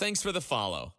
Thanks for the follow.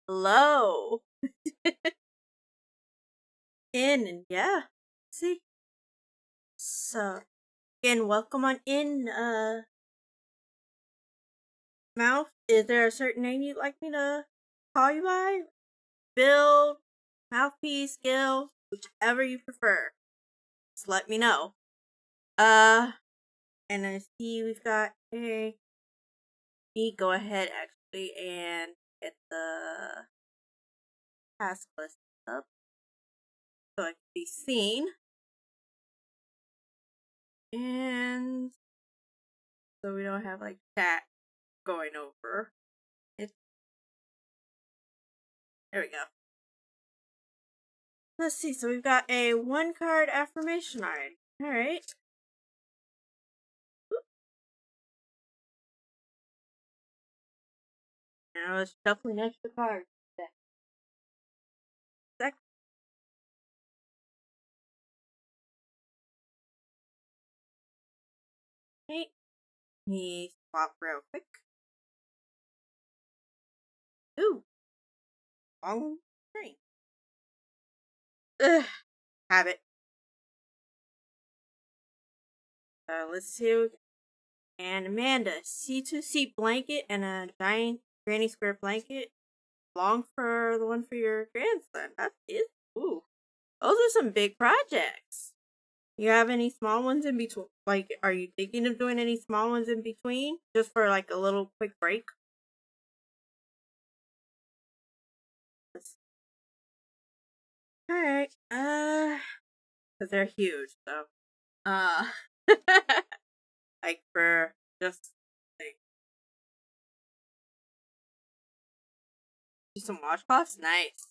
Hello. In and yeah. See. So again, welcome on in. Mouth. Is there a certain name you'd like me to call you by? Bill, Mouthpiece, Gil, whichever you prefer. Just let me know. Uh, and I see we've got a. Me go ahead actually and get the task list up so it can be seen. And so we don't have like chat going over. It There we go. Let's see. So we've got a 1 card affirmation art. All right. Now let's shuffle an extra card. Second. Okay. Me swap real quick. Ooh. Long string. Ugh. Have it. Let's see. And Amanda, C2C blanket and a giant granny square blanket. Long for the one for your grandson. That is. Ooh. Those are some big projects. You have any small ones in between? Like, are you thinking of doing any small ones in between? Just for like a little quick break? Alright. Because they're huge, so. Uh, like for just like do some washcloths? Nice.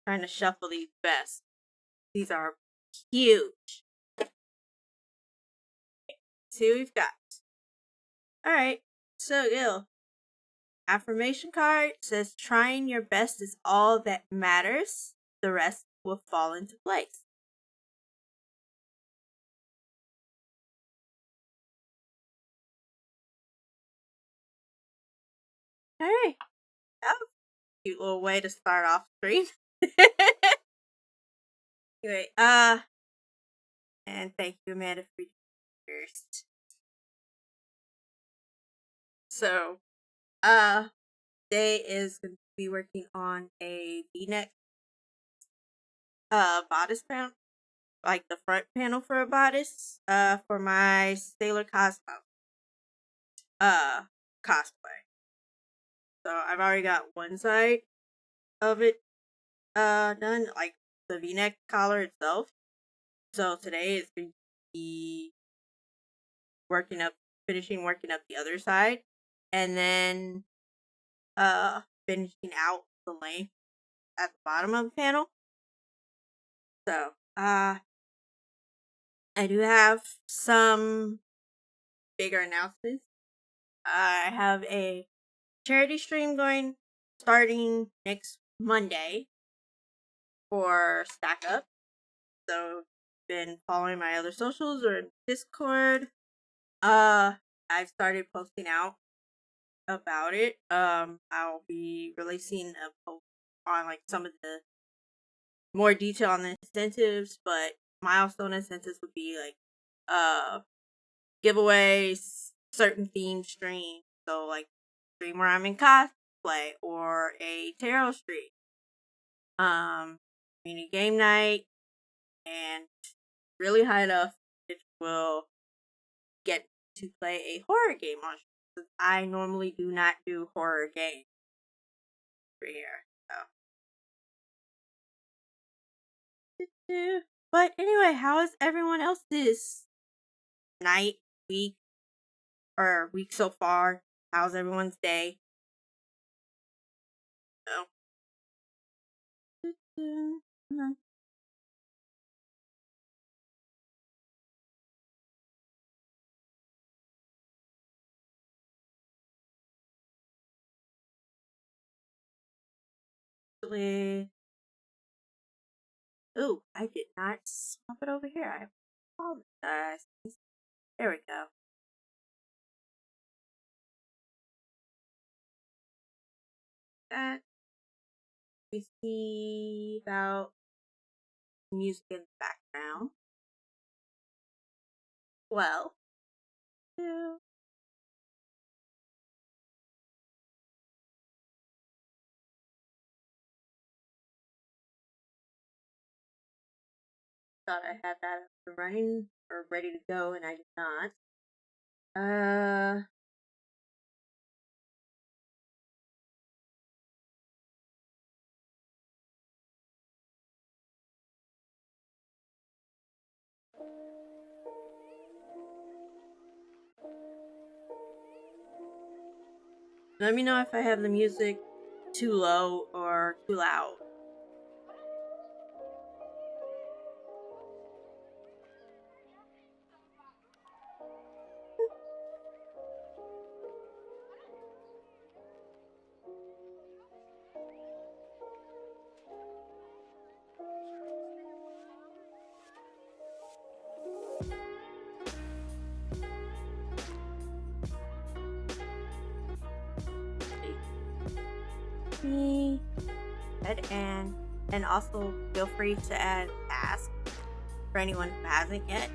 Trying to shuffle these best. These are huge. See what we've got. Alright. So, Gil. Affirmation card says trying your best is all that matters. The rest will fall into place. Alright. That was a cute little way to start off stream. Anyway, and thank you, Amanda, for first. So, today is going to be working on a V-neck bodice panel, like the front panel for a bodice, for my Sailor Cosmo cosplay. So I've already got one side of it done, like the V-neck collar itself. So today is going to be finishing working up the other side, and then finishing out the length at the bottom of the panel. So I do have some bigger announcements. I have a charity stream starting next Monday for Stack Up. So been following my other socials or Discord. I've started posting out about it. I'll be releasing a post on like some of the more detail on the incentives, but milestone incentives would be like giveaways, certain theme streams. So like stream where I'm in cosplay or a tarot stream. Mini game night, and really high enough it will get to play a horror game on stream. I normally do not do horror games for here. So but anyway, how is everyone else's night, week, or week so far? How's everyone's day? So actually, ooh, I did not swap it over here. I apologize. There we go. at. We see about music in the background. Well, yeah. Thought I had that up and running or ready to go, and I did not. Uh, Let me know if I have the music too low or too loud. Me, add and also feel free to add ask for anyone who hasn't yet.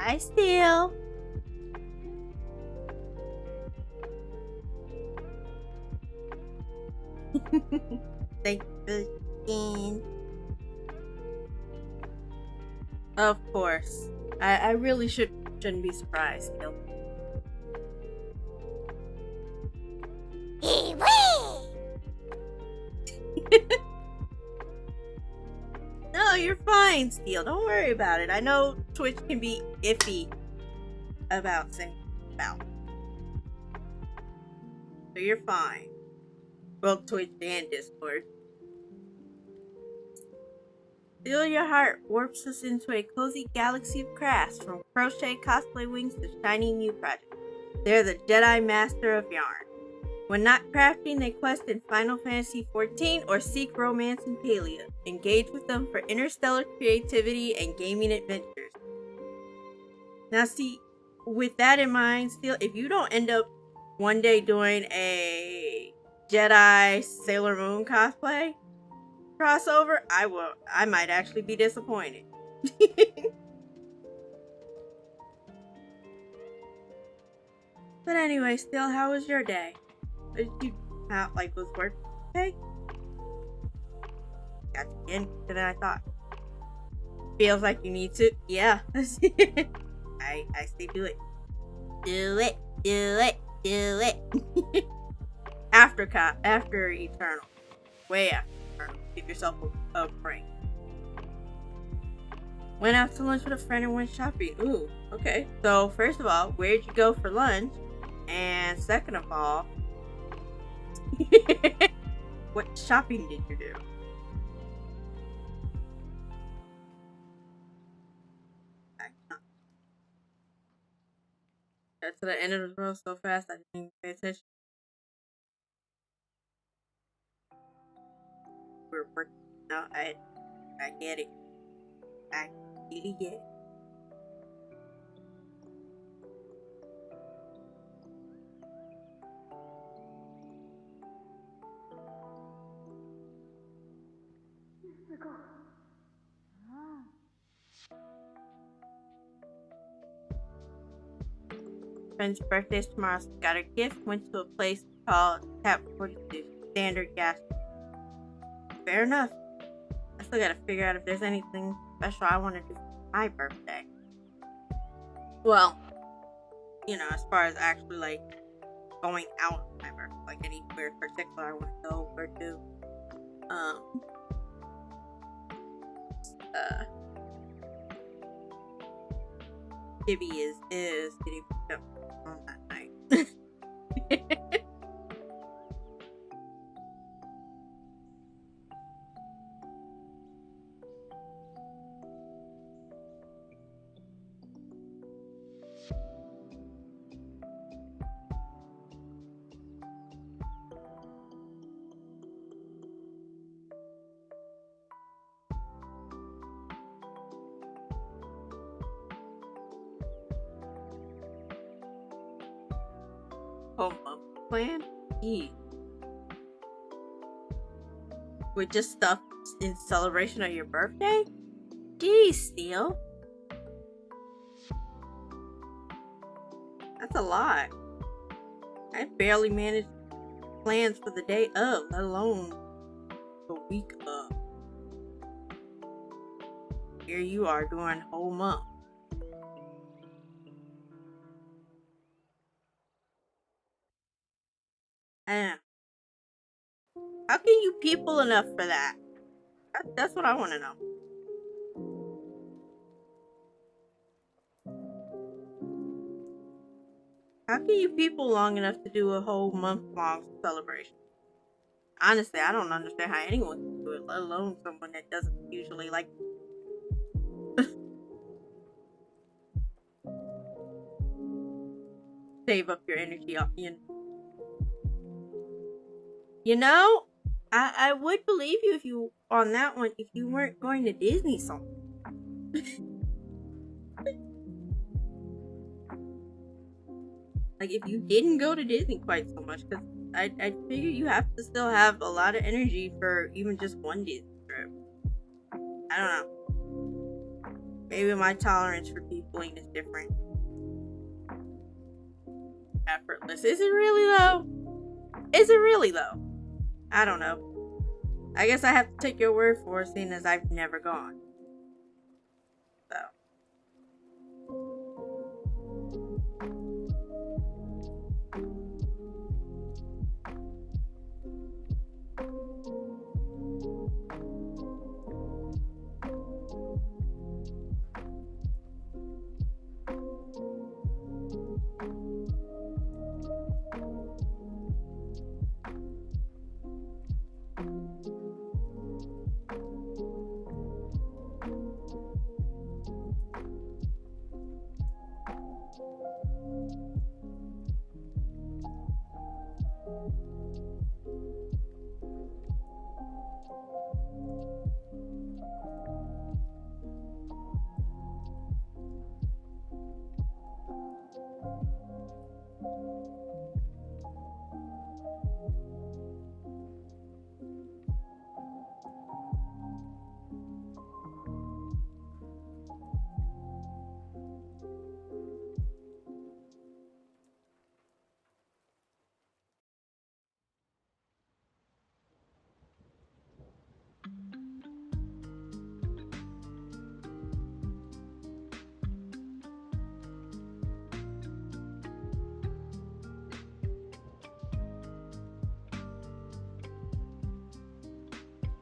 I still. Thank you again. Of course. I really shouldn't be surprised, Phil. No, you're fine, Steel. Don't worry about it. I know Twitch can be iffy about saying about. So you're fine. Both Twitch and Discord. Feel Your Heart warps us into a cozy galaxy of crafts, from crochet cosplay wings to shiny new projects. They're the Jedi Master of Yarn. When not crafting, they quest in Final Fantasy XIV or seek romance in Palia. Engage with them for interstellar creativity and gaming adventures. Now see, with that in mind, still, if you don't end up one day doing a Jedi Sailor Moon cosplay crossover, I might actually be disappointed. But anyway, still, how was your day? Did you was work okay? Got you in than I thought. Feels like you need to. Yeah. I say do it. Do it. Do it. Do it. After Eternal. Way after Eternal. Give yourself a break. Went out to lunch with a friend and went shopping. Ooh, okay. So, first of all, where'd you go for lunch? And second of all, what shopping did you do? Got to the end of the road so fast I didn't even pay attention. We're working. No, I get it. I really get it. Friend's birthday's tomorrow, so got her gift. Went to a place called Tap 42, standard gas. Fair enough. I still gotta figure out if there's anything special I want to do for my birthday. Well, as far as actually like going out on my birthday, like anywhere in particular I want to go or do. Gibby is getting picked up on that night. Home plan? With just stuff in celebration of your birthday? Geez, Steel. That's a lot. I barely managed plans for the day of, let alone the week of. Here you are doing a whole month. How can you people enough for that? That's what I want to know. How can you people long enough to do a whole month-long celebration? Honestly, I don't understand how anyone can do it, let alone someone that doesn't usually like save up your energy. I would believe you if you on that one if you weren't going to Disney so much. Like if you didn't go to Disney quite so much, because I figure you have to still have a lot of energy for even just one Disney trip. I don't know. Maybe my tolerance for peopling is different. Effortless. Is it really though? I don't know. I guess I have to take your word for it, seeing as I've never gone. So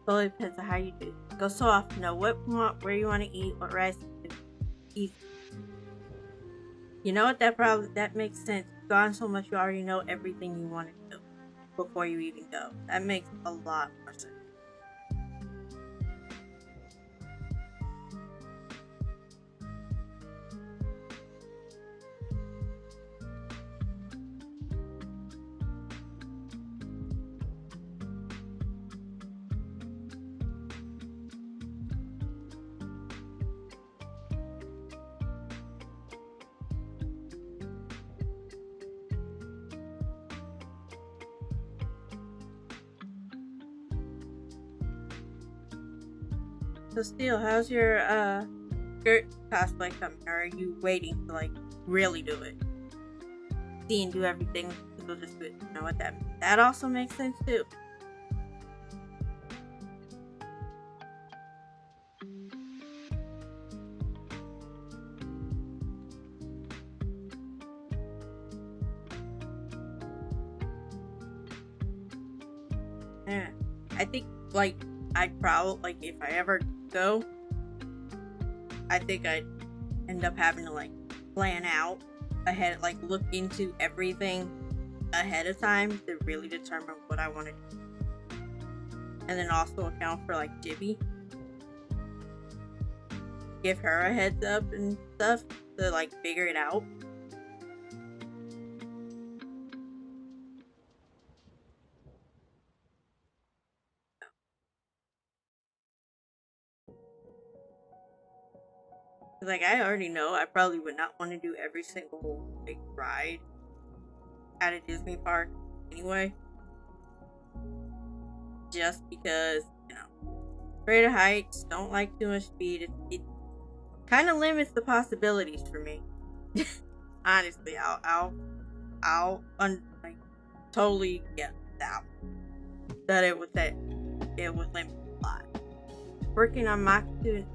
totally depends on how you do. Go soft. Know what you want, where you want to eat, what rice. Easy. You know what? That makes sense. You've gone so much, you already know everything you want to do before you even go. That makes a lot more sense. So, Steel, how's your skirt cosplay coming? Or are you waiting to like really do it? See and do everything. People just do it. You know what that also makes sense too. Yeah, I think like I'd probably like if I ever go, I think I'd end up having to like plan out ahead, like look into everything ahead of time to really determine what I want to do, and then also account for like Jibby, give her a heads up and stuff to like figure it out. Like I already know I probably would not want to do every single big ride at a Disney park anyway. Just because, afraid of heights, don't like too much speed. It kind of limits the possibilities for me. Honestly, like totally get that it would limit a lot. Working on Maku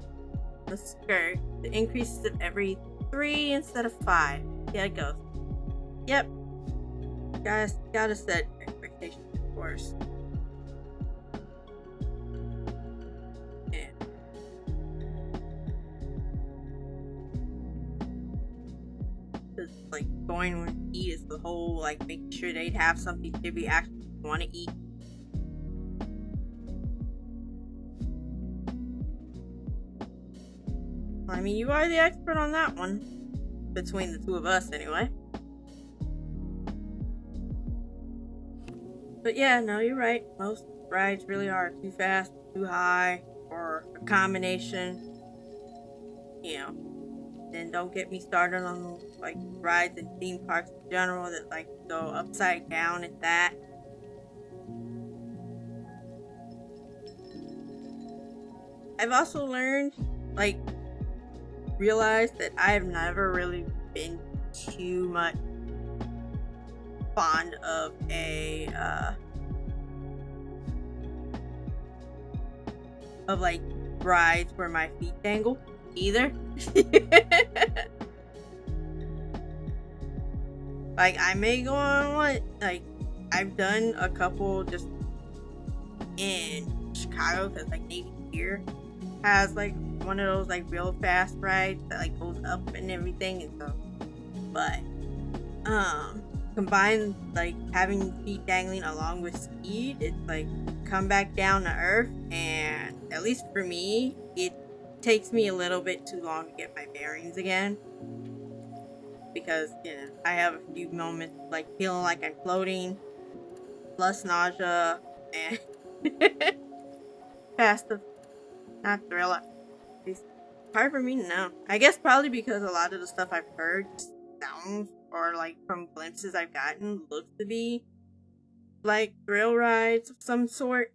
the skirt, the increases of every 3 instead of 5. Yeah, it goes. Yep. Guys, gotta set expectations, of course. Yeah. Just like going to eat is the whole like making sure they'd have something to be actually want to eat. I mean, you are the expert on that one. Between the two of us, anyway. But yeah, no, you're right. Most rides really are too fast, too high, or a combination. Then don't get me started on like rides and theme parks in general that like go upside down at that. I've also learned, like, realized that I have never really been too much fond of like rides where my feet dangle either. Like I may go on one, like I've done a couple just in Chicago because like Navy Pier has like one of those like real fast rides that like goes up and everything, and so but combine like having feet dangling along with speed, it's like come back down to earth, and at least for me it takes me a little bit too long to get my bearings again, because I have a few moments like feeling like I'm floating plus nausea and past the not thriller. It's hard for me to know. I guess probably because a lot of the stuff I've heard sounds or like from glimpses I've gotten looks to be like thrill rides of some sort.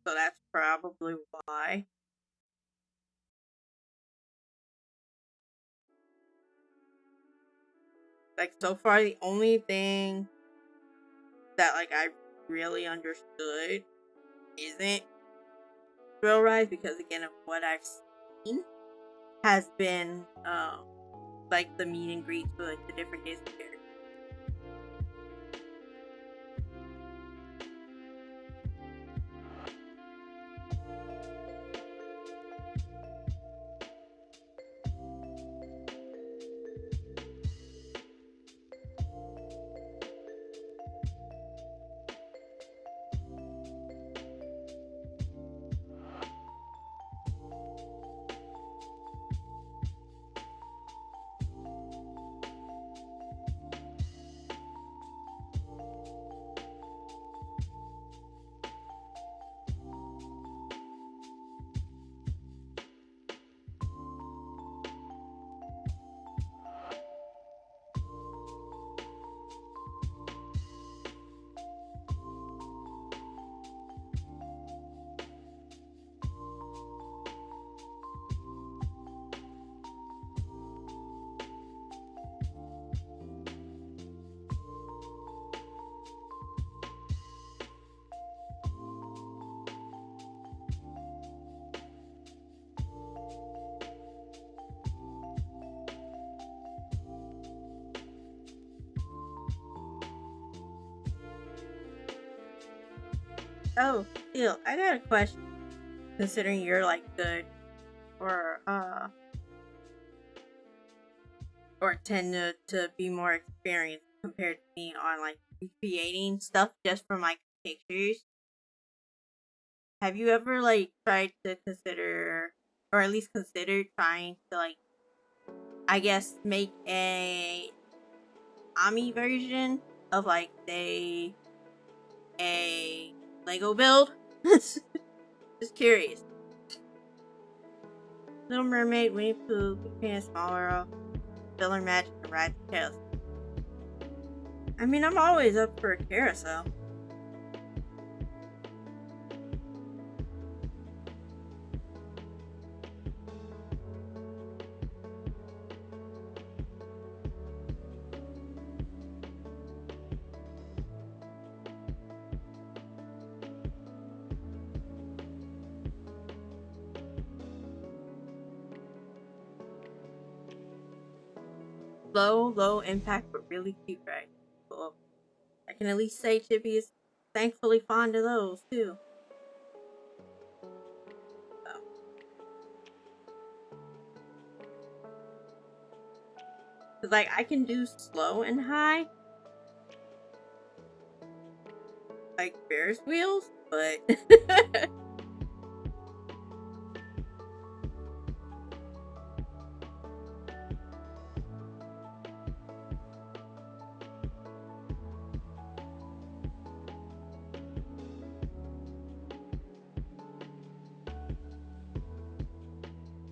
So that's probably why. Like so far the only thing that like I really understood isn't thrill rides, because again of what I've seen has been like the meet and greets for like the different Disney characters. Oh, Teal, I got a question. Considering you're like good or tend to be more experienced compared to me on like creating stuff just from like pictures. Have you ever like tried to consider or at least considered trying to like I guess make a Ami version of like say a Lego build? Just curious. Little Mermaid, Winnie Pooh, Big Pan, Small World, Filler Magic, and Ride the Carousel. I mean, I'm always up for a carousel. Low impact, but really cute, right? Cool. I can at least say Chippy is thankfully fond of those too. So, cause like I can do slow and high, like Ferris wheels, but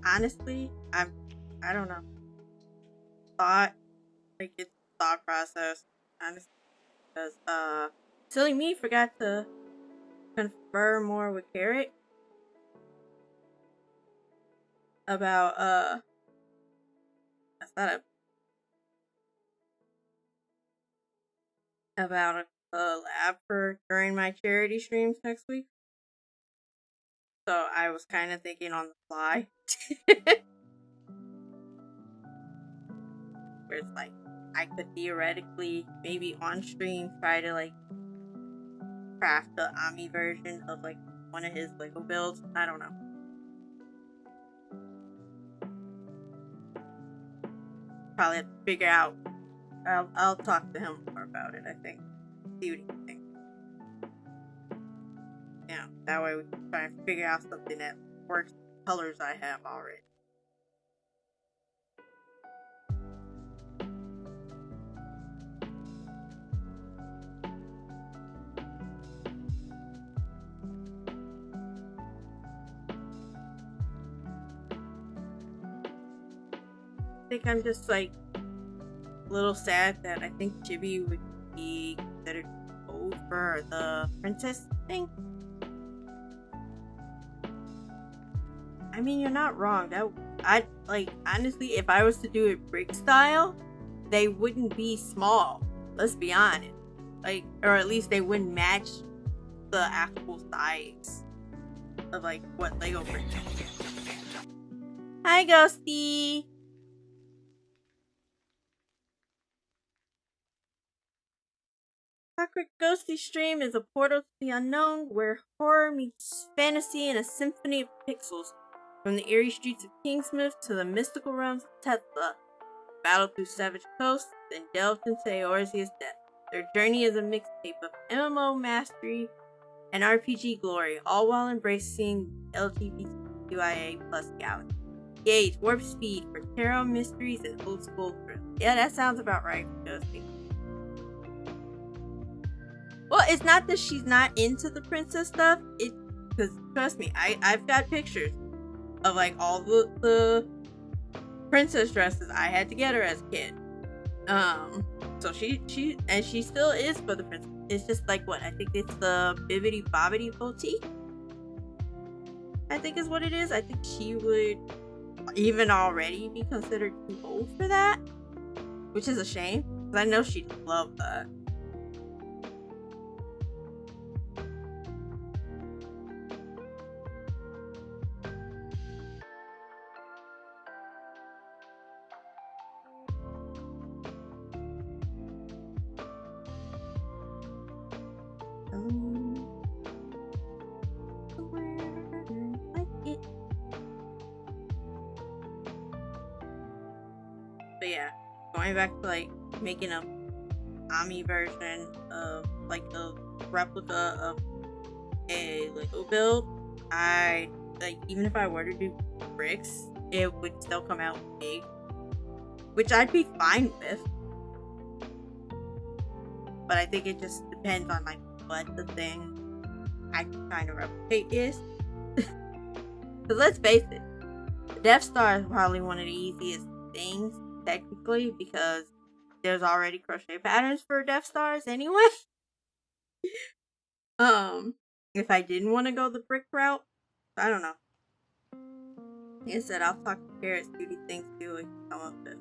honestly, I don't know. Thought like it's thought process. Honestly, because silly me forgot to confer more with Carrot about that's not about a collab for during my charity streams next week. So I was kind of thinking on the fly, where it's like I could theoretically maybe on stream try to like craft the Ami version of like one of his Lego builds. I don't know. Probably have to figure out. I'll talk to him more about it. I think. See what he thinks. Yeah, that way we can try and figure out something that works with the colors I have already. I think I'm just like a little sad that I think Chibi would be considered old for the princess thing. I mean, you're not wrong. That I like honestly, if I was to do it brick style, they wouldn't be small. Let's be honest. Like, or at least they wouldn't match the actual size of like what Lego bricks. Hi, Ghosty. Clockwork Ghosty Stream is a portal to the unknown where horror meets fantasy in a symphony of pixels. From the eerie streets of Kingsmouth to the mystical realms of Tetla, battled through savage coasts, then delved into Eorzea's depth. Their journey is a mixtape of MMO mastery and RPG glory, all while embracing LGBTQIA plus galaxy. Gauge warp speed for tarot mysteries and old school thrill. Yeah, that sounds about right, Ghosty. Well, it's not that she's not into the princess stuff. It because trust me, I've got pictures of like all the princess dresses I had to get her as a kid. So she still is for the princess. It's just like what I think it's the Bibbidi Bobbidi boutique. I think is what it is. I think she would even already be considered too old for that, which is a shame because I know she'd love that. going back to like making a Ami version of like a replica of a Lego build, I like even if I were to do bricks, it would still come out big, which I'd be fine with. But I think it just depends on like what the thing I'm trying to replicate is. Because let's face it, the Death Star is probably one of the easiest things technically because there's already crochet patterns for Death Stars anyway. If I didn't want to go the brick route, I don't know. Like I said, I'll talk to Carrot, see what he thinks, see what he can come up with.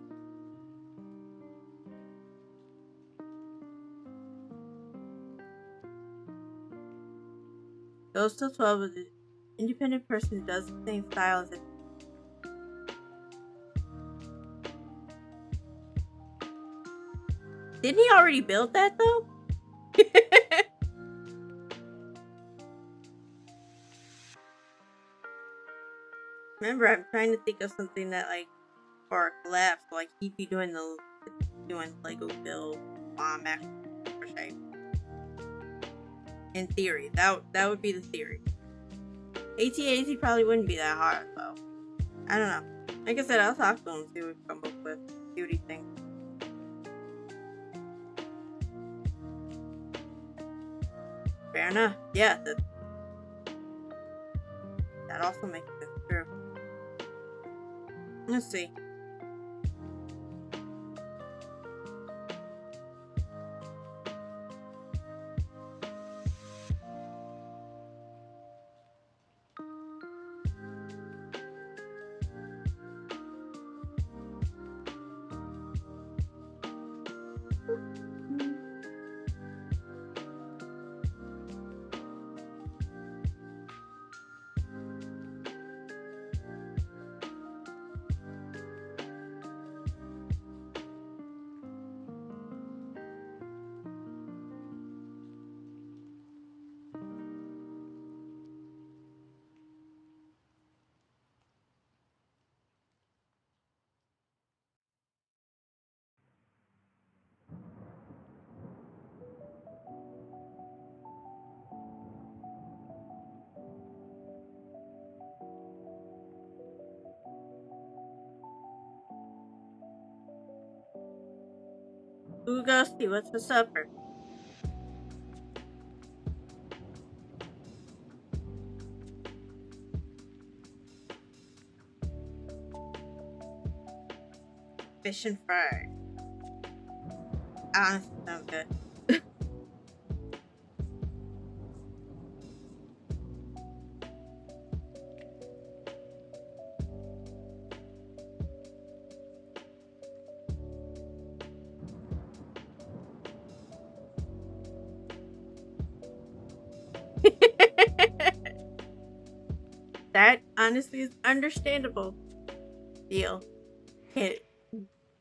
Goes till 12 is an independent person who does the same style as it. Didn't he already build that though? Remember, I'm trying to think of something that like for a collab, so like he'd be doing Lego build while I'm actually crochet. In theory, that would be the theory. AT-AT probably wouldn't be that hard though. I don't know. Like I said, I'll talk to him, see what we come up with, see what he thinks. Fair enough. Yeah, that also makes sense. True. Let's see. Ooh, Ghosty, what's for supper? Fish and fry. Honestly, sounds good. That honestly is understandable. Deal. It's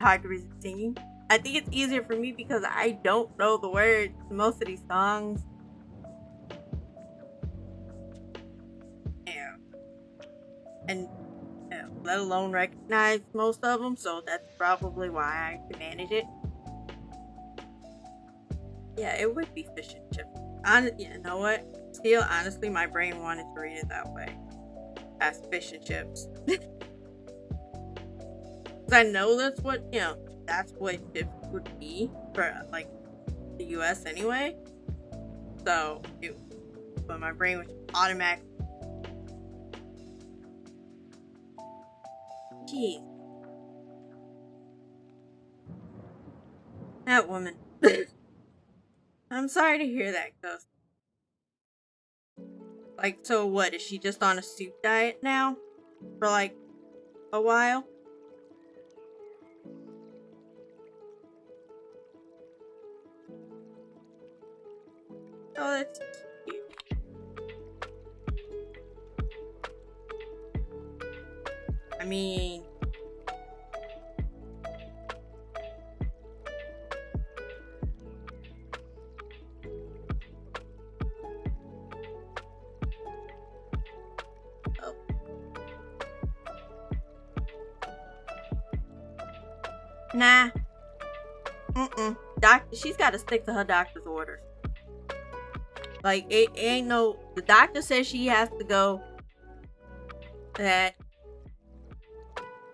hard to resist singing. I think it's easier for me because I don't know the words to most of these songs. Yeah. And let alone recognize most of them, so that's probably why I can manage it. Yeah, it would be fish and chips. You know what? Still, honestly, my brain wanted to read it that way. As fish and chips. Because I know that's what, that's what chips would be for, like, the US anyway. So, but my brain was automatic. Jeez. That woman. I'm sorry to hear that, Ghost. Like, so what? Is she just on a soup diet now? For, like, a while? Oh, that's cute. I mean... Oh. Nah. She's got to stick to her doctor's orders. Like, it ain't no... The doctor says she has to go. That.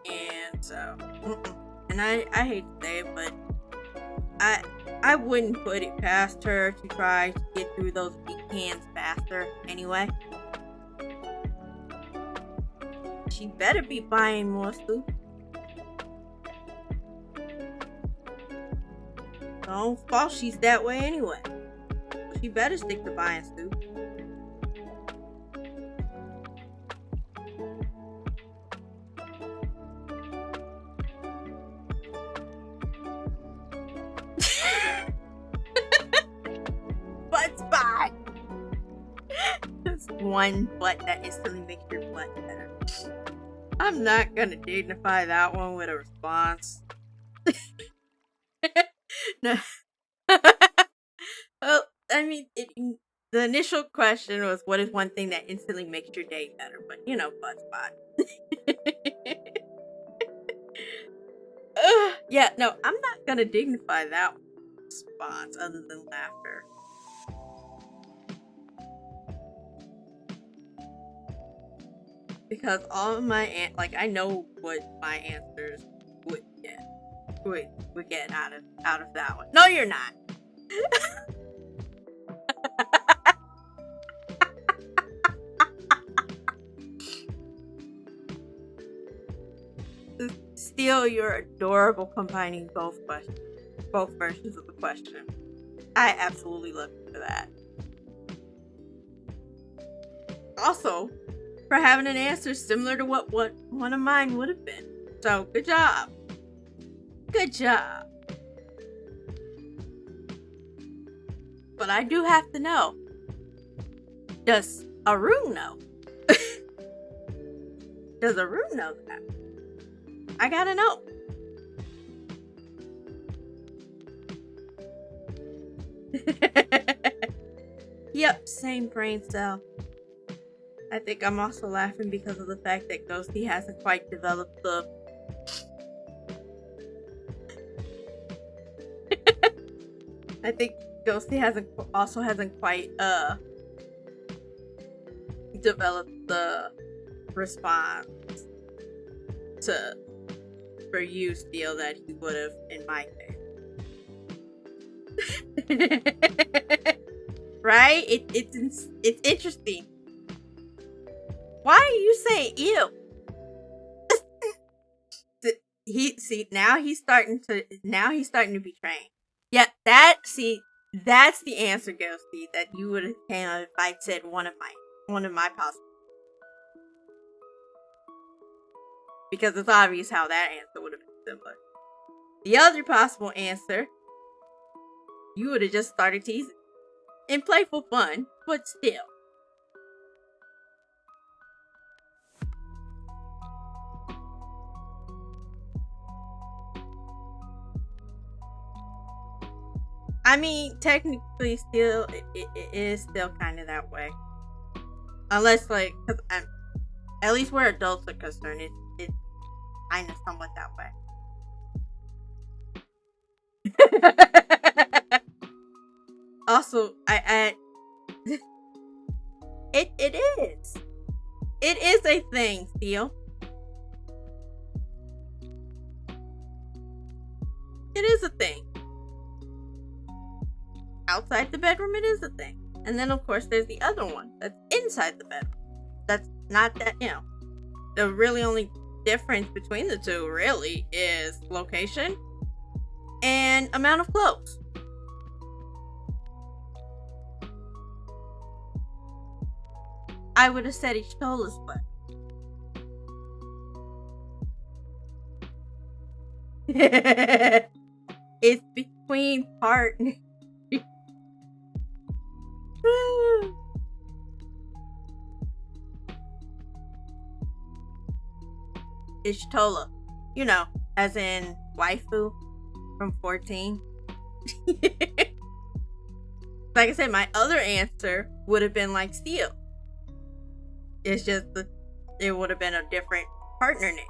And so... And I hate to say it, but... I wouldn't put it past her to try to get through those weekends faster anyway. She better be buying more soup. Don't fault she's that way anyway. She better stick to buying soup. Butt spot! Just one butt that instantly makes your butt better. I'm not gonna dignify that one with a response. No. Well, I mean, the initial question was, what is one thing that instantly makes your day better? But, you know, butt spot. Yeah, no, I'm not gonna dignify that response other than laughter. Because all of my I know what my answers would get out of that one. No, you're not. Still, you're adorable combining both versions of the question. I absolutely love you for that. Also, for having an answer similar to what one of mine would have been. So, good job. Good job. But I do have to know. Does Arun know? Does Arun know that? I gotta know. Yep, same brain cell. I think I'm also laughing because of the fact that Ghosty hasn't quite developed the... I think Ghosty hasn't quite developed the response for you, Steel, that he would have in my case. Right? It's interesting. Why are you saying ew? Now he's starting to be trained. Yeah, that's the answer, Ghosty, that you would have came up if I said one of my possible. Because it's obvious how that answer would have been similar. The other possible answer, you would have just started teasing. In playful fun, but still. I mean, technically, still, it is still kind of that way. Unless, like, cause at least where adults are concerned, it's kind of somewhat that way. Also, it is a thing, Theo. It is a thing. Outside the bedroom, it is a thing. And then, of course, there's the other one that's inside the bedroom. That's not that, the really only difference between the two, really, is location and amount of clothes. I would have said Ishtola's butt. It's between partners. Ishtola. As in waifu from 14. Like I said, my other answer would have been like Steel. It's just it would have been a different partner name.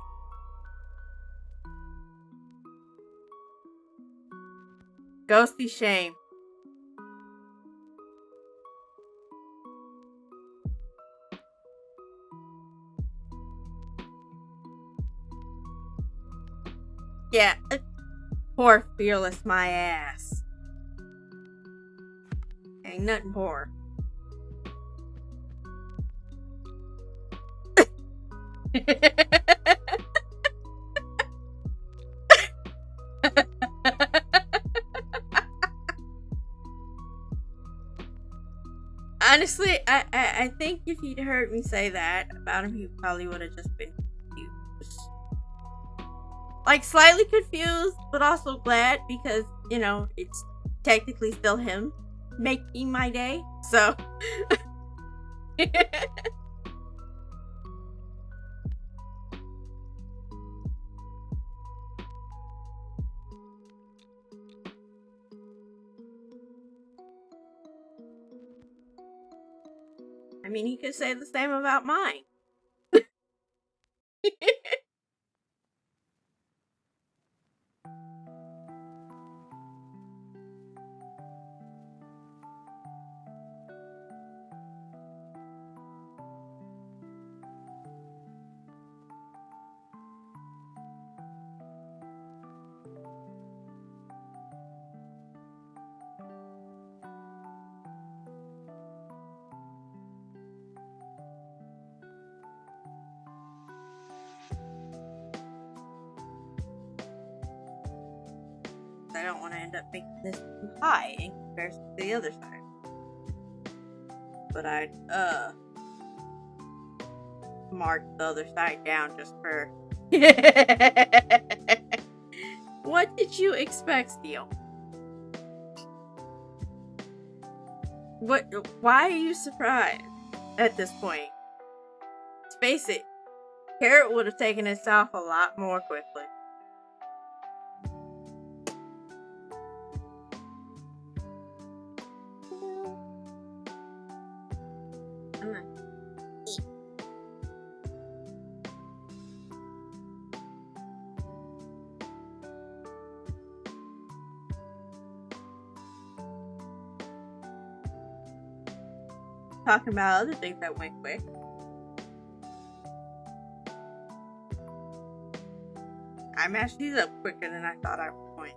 Ghosty shame. Yeah, poor fearless my ass. Ain't nothing poor. Honestly, I think if he'd heard me say that about him, he probably would have just been confused. Like, slightly confused, but also glad because, you know, it's technically still him making my day. So. I mean, he could say the same about mine. I don't want to end up making this too high in comparison to the other side. But I'd mark the other side down just for. What did you expect, Steel? What? Why are you surprised at this point? Let's face it, Carrot would have taken itself a lot more quickly. Talking about other things that went quick. I matched these up quicker than I thought I was going.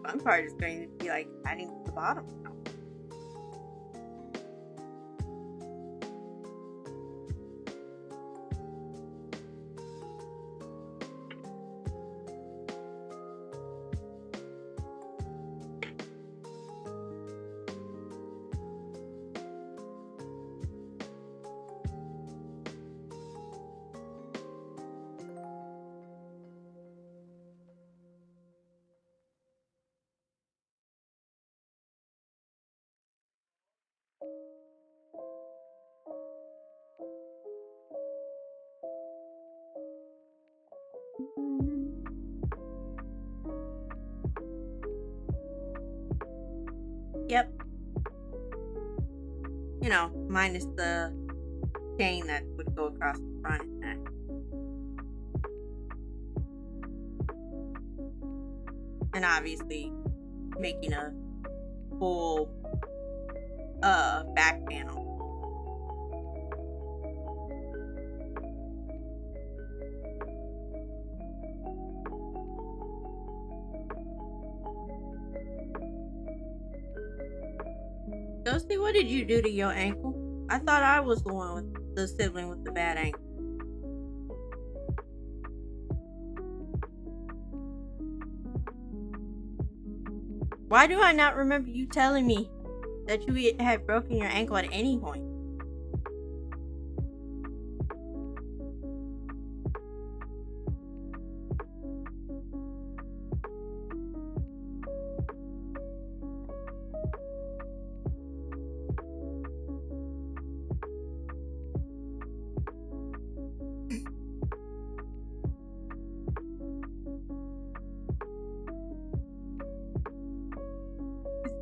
Fun part is going to be like adding to the bottom now. Yep. You know, minus the chain that would go across the front and neck. And obviously making a full back panel. Ghosty, what did you do to your ankle? I thought I was the one with the sibling with the bad ankle. Why do I not remember you telling me that you had broken your ankle at any point?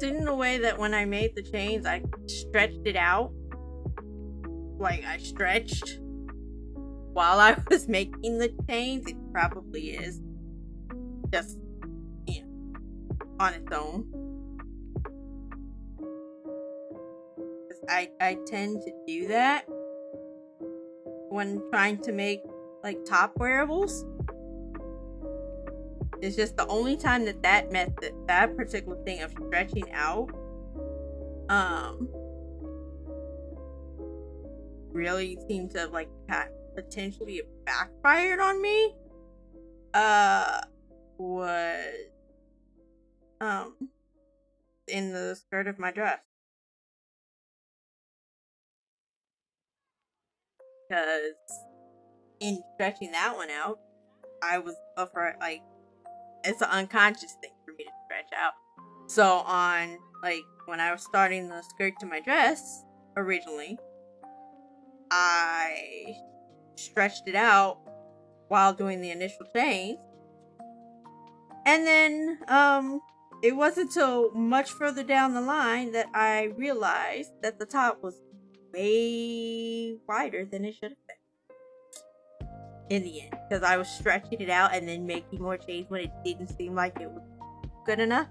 In a way that when I made the chains, I stretched it out. Like, I stretched while I was making the chains, it probably is just, you know, on its own. I tend to do that when trying to make like top wearables. It's just the only time that method, that particular thing of stretching out, really seemed to like potentially backfired on me. Was in the skirt of my dress, because in stretching that one out, I was for like, it's an unconscious thing for me to stretch out. So on like when I was starting the skirt to my dress originally, I stretched it out while doing the initial chains, and then it wasn't until much further down the line that I realized that the top was way wider than it should have been in the end, because I was stretching it out and then making more chains when it didn't seem like it was good enough.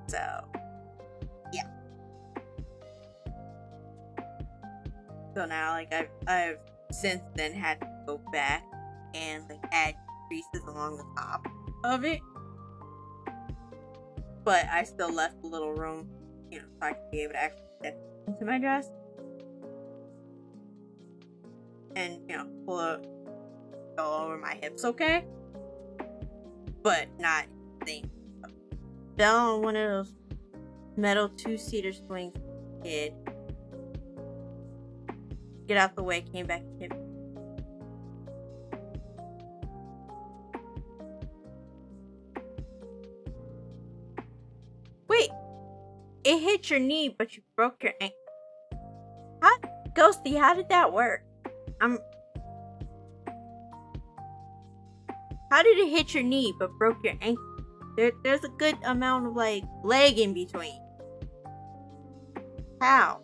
So yeah. So now like I've since then had to go back and like add creases along the top of it, but I still left a little room, you know, so I could be able to actually fit into my dress and, you know, go over my hips, okay, but not thing. Fell on one of those metal 2-seater swings, kid. Get out the way, came back and hit me. Wait, it hit your knee, but you broke your ankle. How, Ghosty, how did that work? How did it hit your knee but broke your ankle? There's a good amount of like leg in between. How?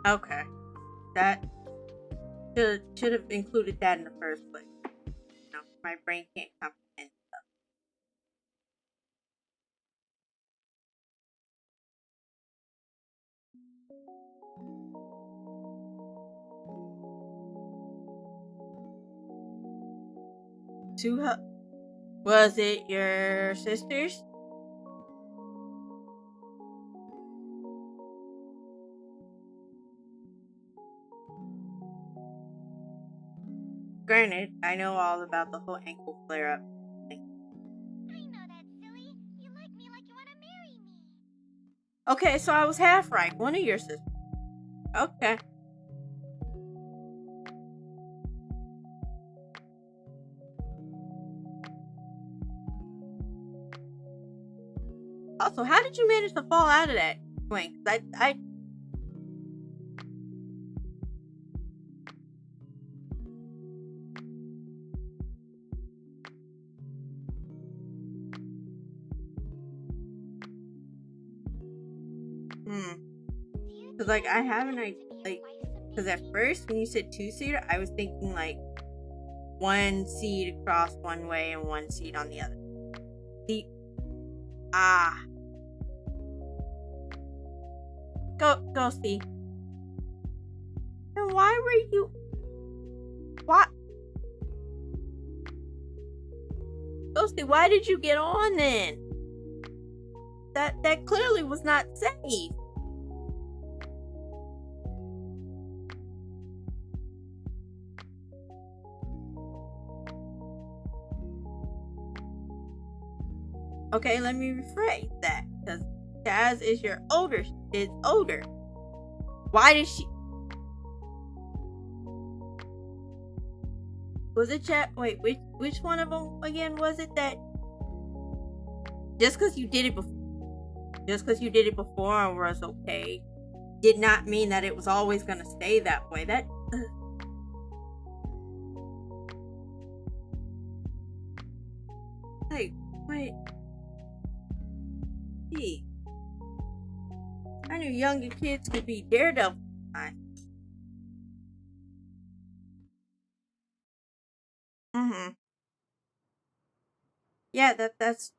Okay, that should have included that in the first place. You know, my brain can't comprehend stuff. Was it your sisters? Granted, I know all about the whole ankle flare up thing. I know that, silly. You like me like you want to marry me. Okay, so I was half right. One of your sisters. Okay. Also, how did you manage to fall out of that swing? Because like I haven't like, because at first when you said 2-seater, I was thinking like 1 seat across one way and 1 seat on the other. Go see. Then why were you? What? Ghosty, why did you get on then? That clearly was not safe. Okay, let me rephrase that, because Chaz is older. Why did she? Was it Chaz? Wait, which one of them again was it that? Just because you did it before and was okay, did not mean that it was always gonna stay that way. Like, wait. Gee. I knew younger kids could be daredevil. Mm-hmm. Yeah, that's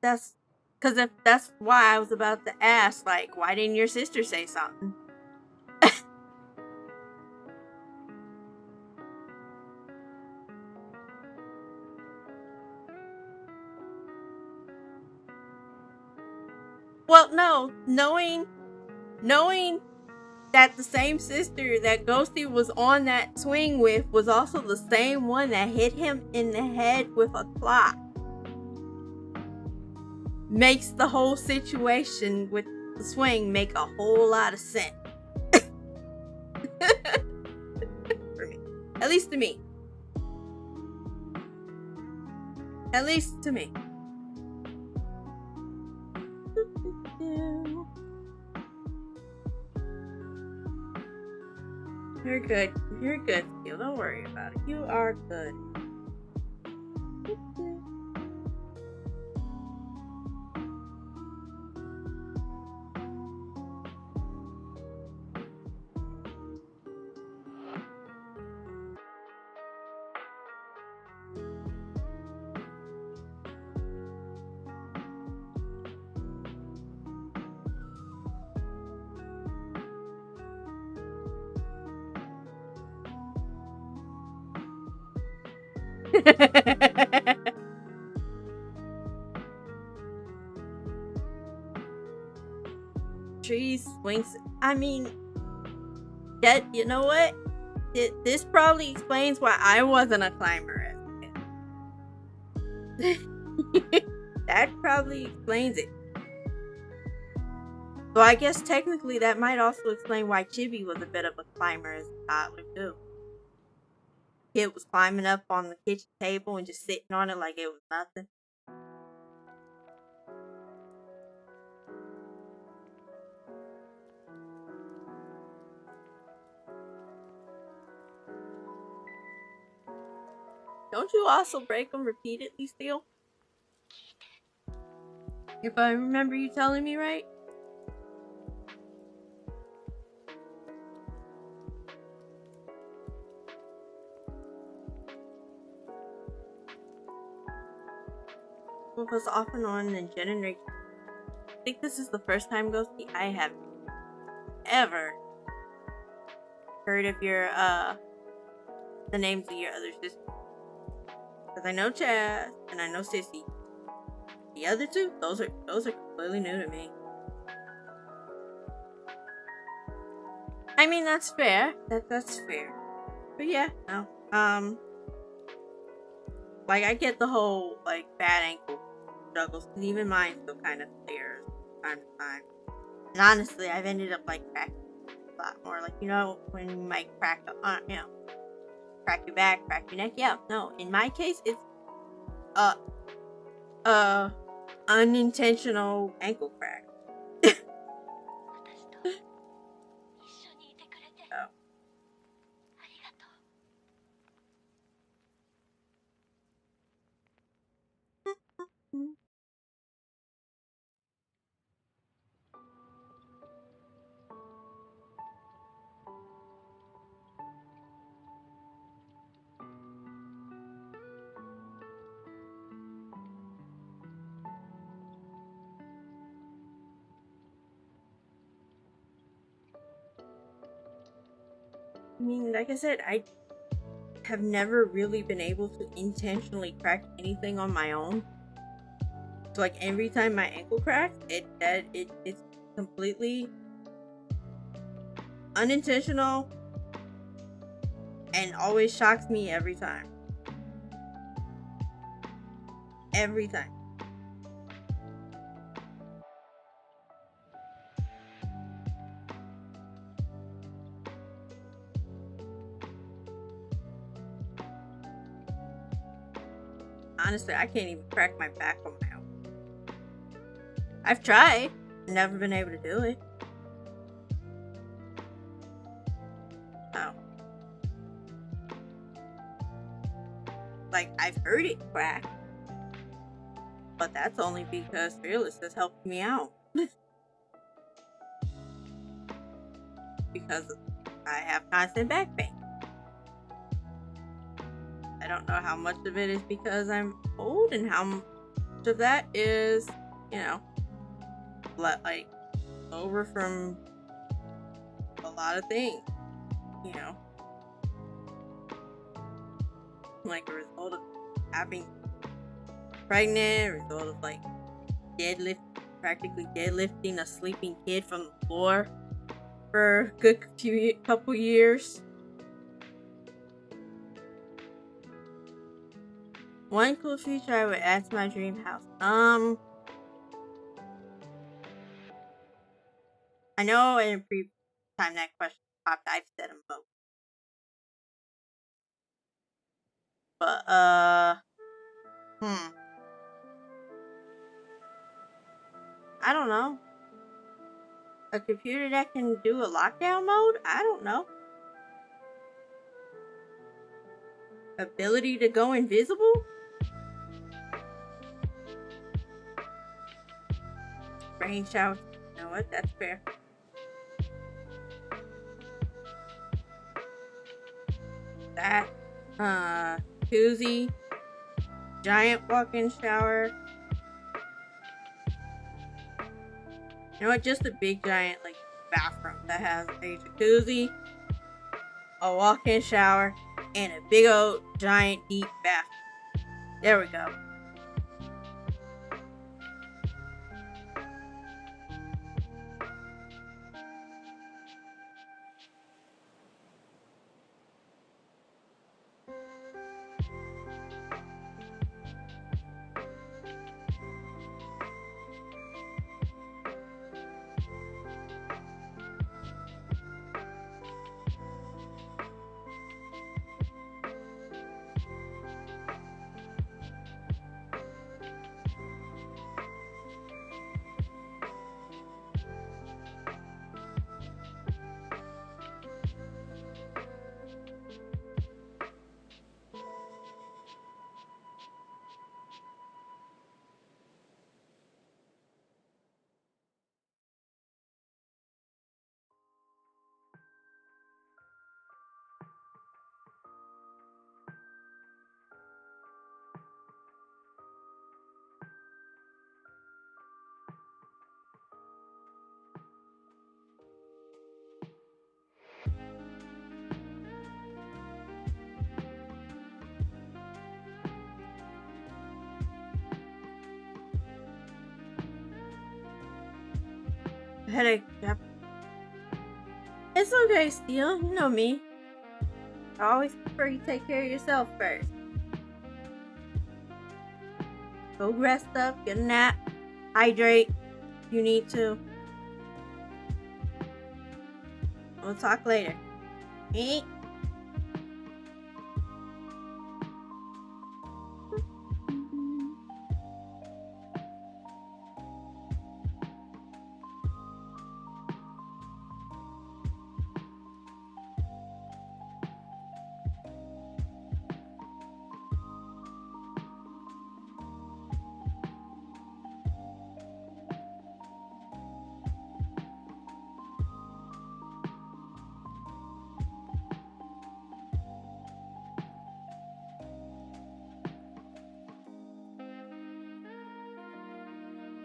because if that's why I was about to ask, like, why didn't your sister say something? Well, no, knowing that the same sister that Ghosty was on that swing with was also the same one that hit him in the head with a clock makes the whole situation with the swing make a whole lot of sense. For me. At least to me. At least to me. You're good. You're good, Steel. Don't worry about it. You are good. Trees, swings. I mean, that, you know what? This probably explains why I wasn't a climber as a kid. That probably explains it. So I guess technically that might also explain why Chibi was a bit of a climber as a toddler too. Kid was climbing up on the kitchen table and just sitting on it like it was nothing. Don't you also break them repeatedly still? If I remember you telling me right? Was off and on and generate. I think this is the first time, Ghosty, I have ever heard of your the names of your other sisters. Because I know Chaz and I know Sissy. The other two, those are completely new to me. I mean that's fair. That's fair. But yeah, no. Like I get the whole like bad ankle struggles, because even mine still kind of flares from time to time. And honestly, I've ended up like cracking a lot more. Like, you know, when you might crack crack your back, crack your neck. Yeah, no. In my case, it's uh unintentional ankle crack. Oh. I mean, like I said, I have never really been able to intentionally crack anything on my own. So like every time my ankle cracks, it's completely unintentional and always shocks me every time. Every time. Honestly, I can't even crack my back on my own. I've tried, never been able to do it. Oh. Like I've heard it crack. But that's only because Fearless has helped me out. Because I have constant back pain. I don't know how much of it is because I'm old and how much of that is, you know, like over from a lot of things, you know, like a result of having pregnant, a result of like practically deadlifting a sleeping kid from the floor for a good couple years. One cool feature I would add to my dream house. I know in a previous time that question popped, I've said them both. But I don't know. A computer that can do a lockdown mode? I don't know. Ability to go invisible? Brain shower. You know what? That's fair. That, koozie, giant walk-in shower. You know what? Just a big giant like bathroom that has a jacuzzi, a walk-in shower, and a big old giant deep bathroom. There we go. Headache. Yep. It's okay, Steel. You know me. I always prefer you take care of yourself first. Go rest up, get a nap, hydrate if you need to. We'll talk later. Eat.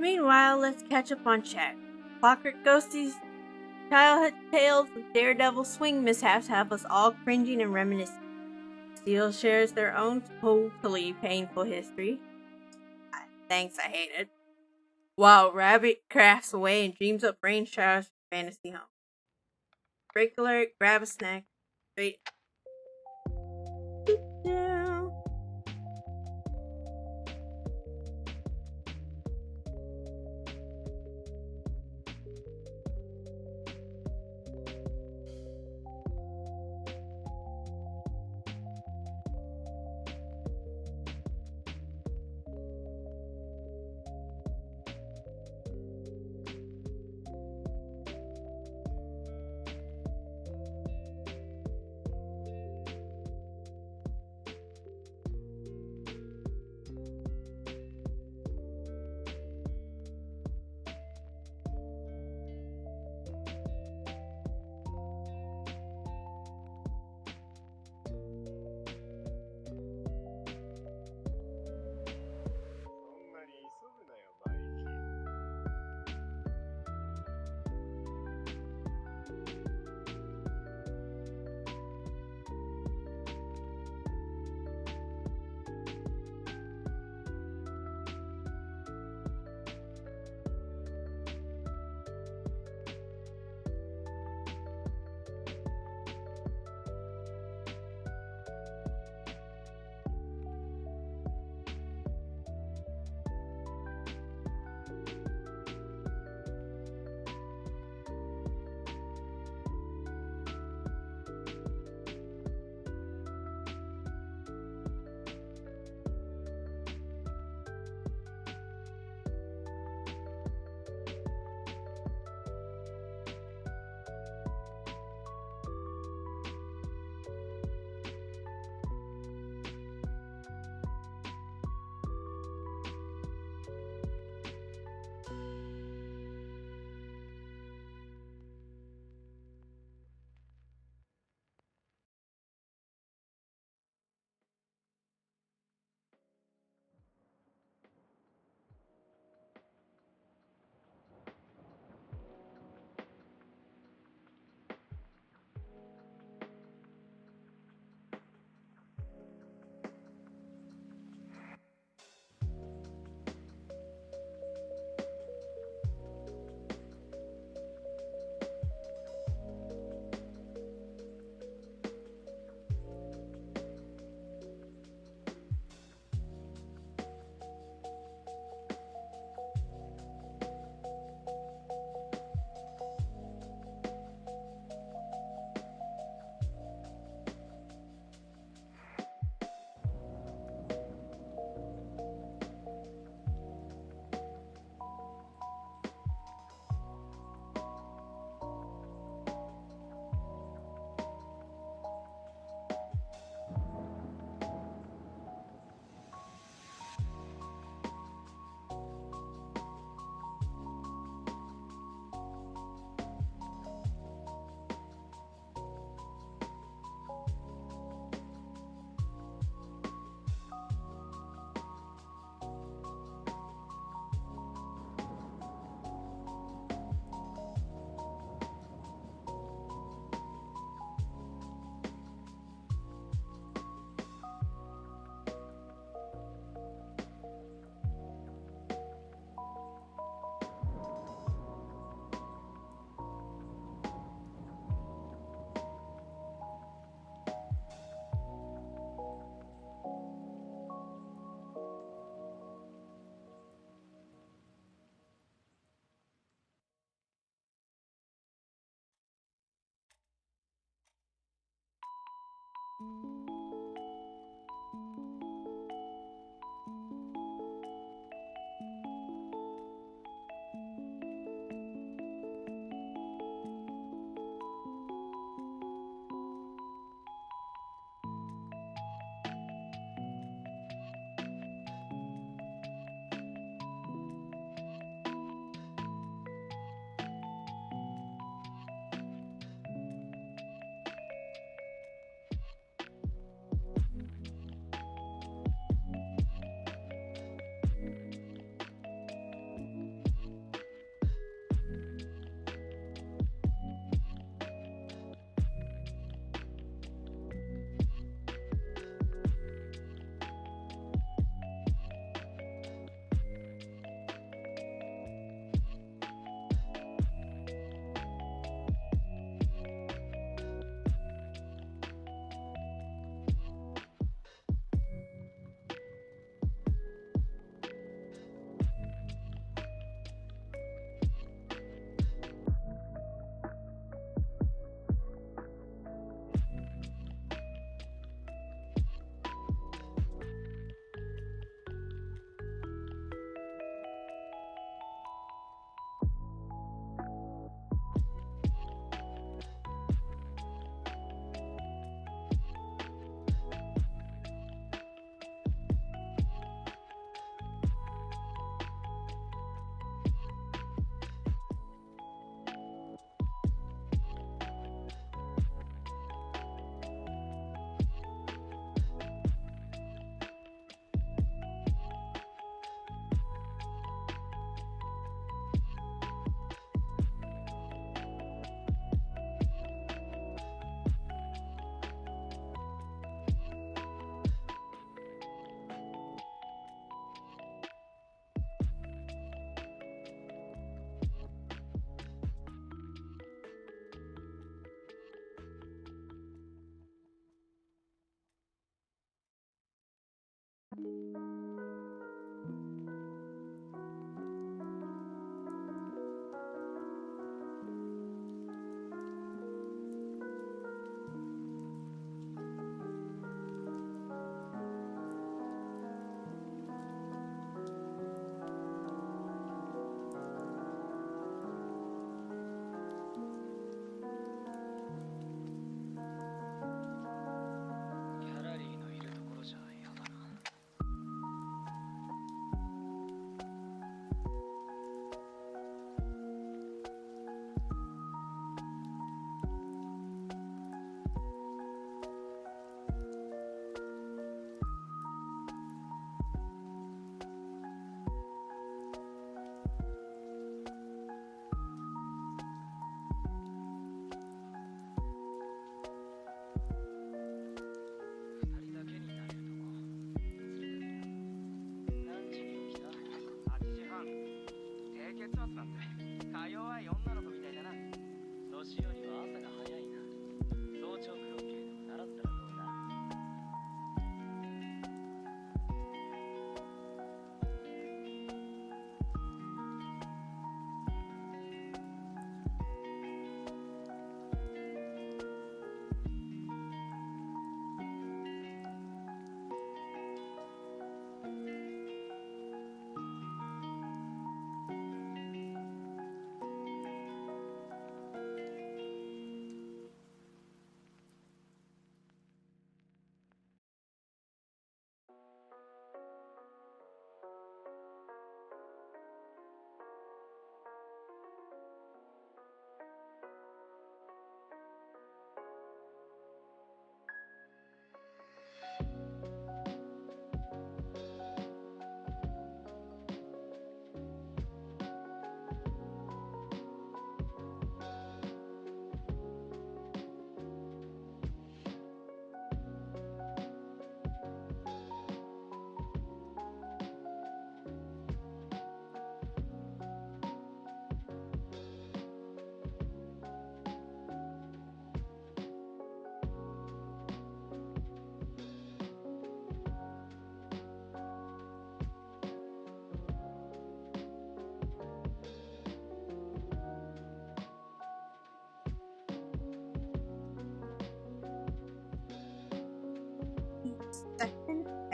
Meanwhile, let's catch up on chat. Clockwork Ghostie's childhood tales of Daredevil swing mishaps have us all cringing and reminiscing. Steel shares their own totally painful history. Thanks, I hate it. While Rabbit crafts away and dreams up rain showers for fantasy home. Break alert, grab a snack. Wait.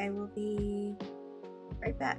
I will be right back.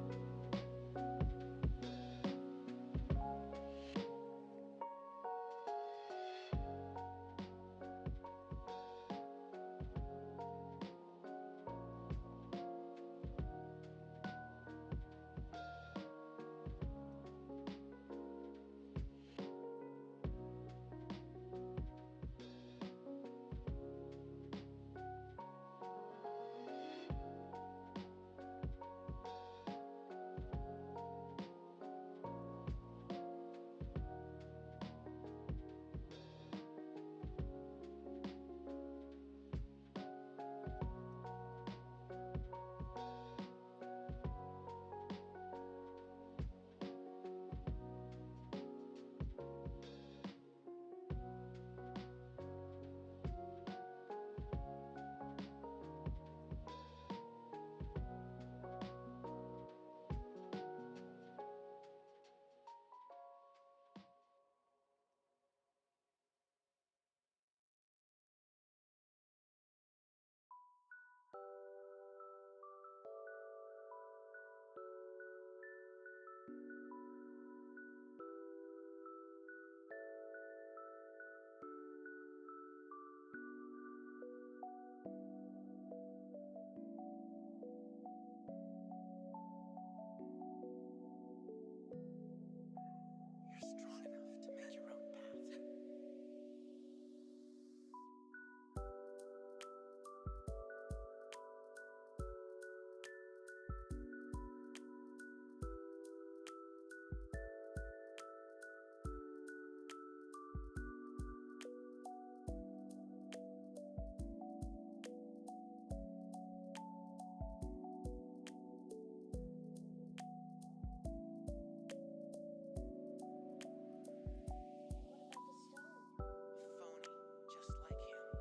You're strong enough to make your own path. Phony, just like him. I'm sorry, Al.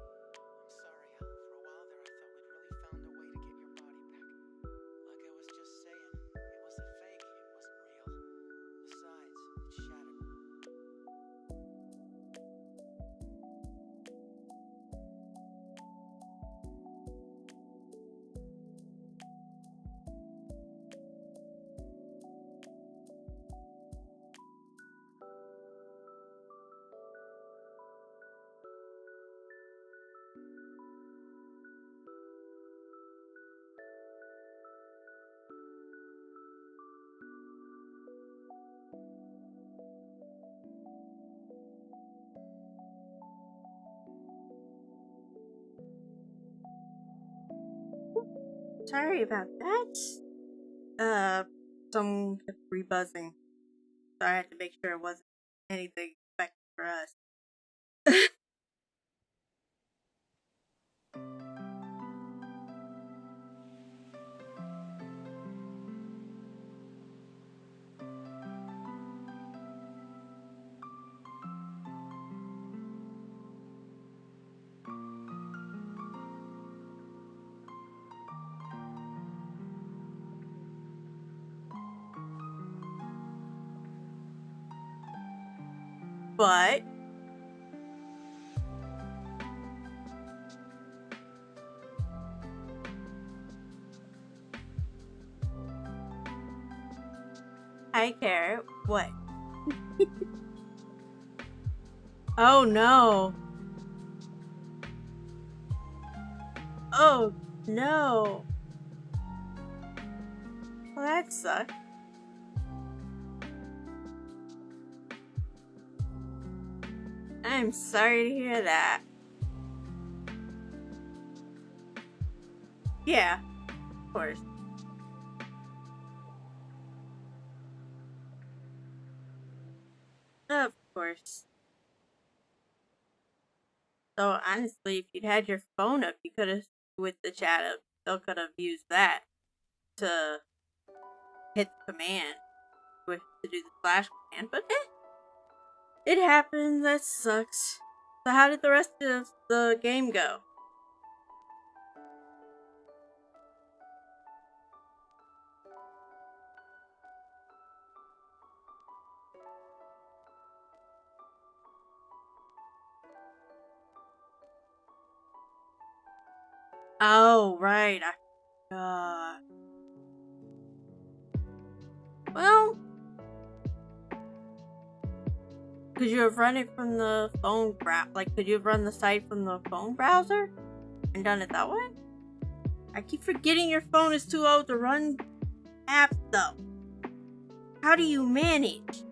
For a while there, I thought we'd really found a way to get your body back. Like I was just saying, it was a fake. It wasn't real. Besides, it shattered. Sorry about that. Someone kept rebuzzing, so I had to make sure it wasn't anything expected for us. But I care. What? Oh no. Oh no. Well, that sucks. I'm sorry to hear that. Yeah, of course. Of course. So honestly, if you'd had your phone up, you could have, with the chat up, still could have used that to hit the command to do the slash command. But it happens. That sucks. So how did the rest of the game go? Oh right. god. Well, could you have run it from the phone could you have run the site from the phone browser and done it that way? I keep forgetting your phone is too old to run apps though. How do you manage?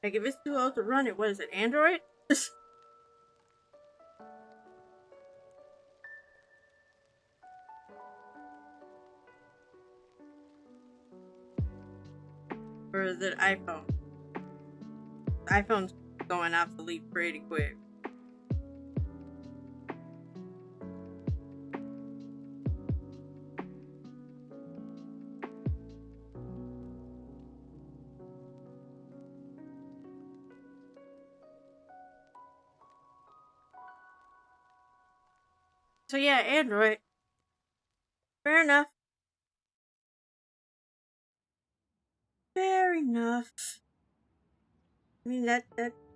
Like, if it's too old to run it, what is it, Android? Or is it iPhone? iPhone's going obsolete pretty quick. So yeah, Android. Fair enough. Fair enough. I mean, that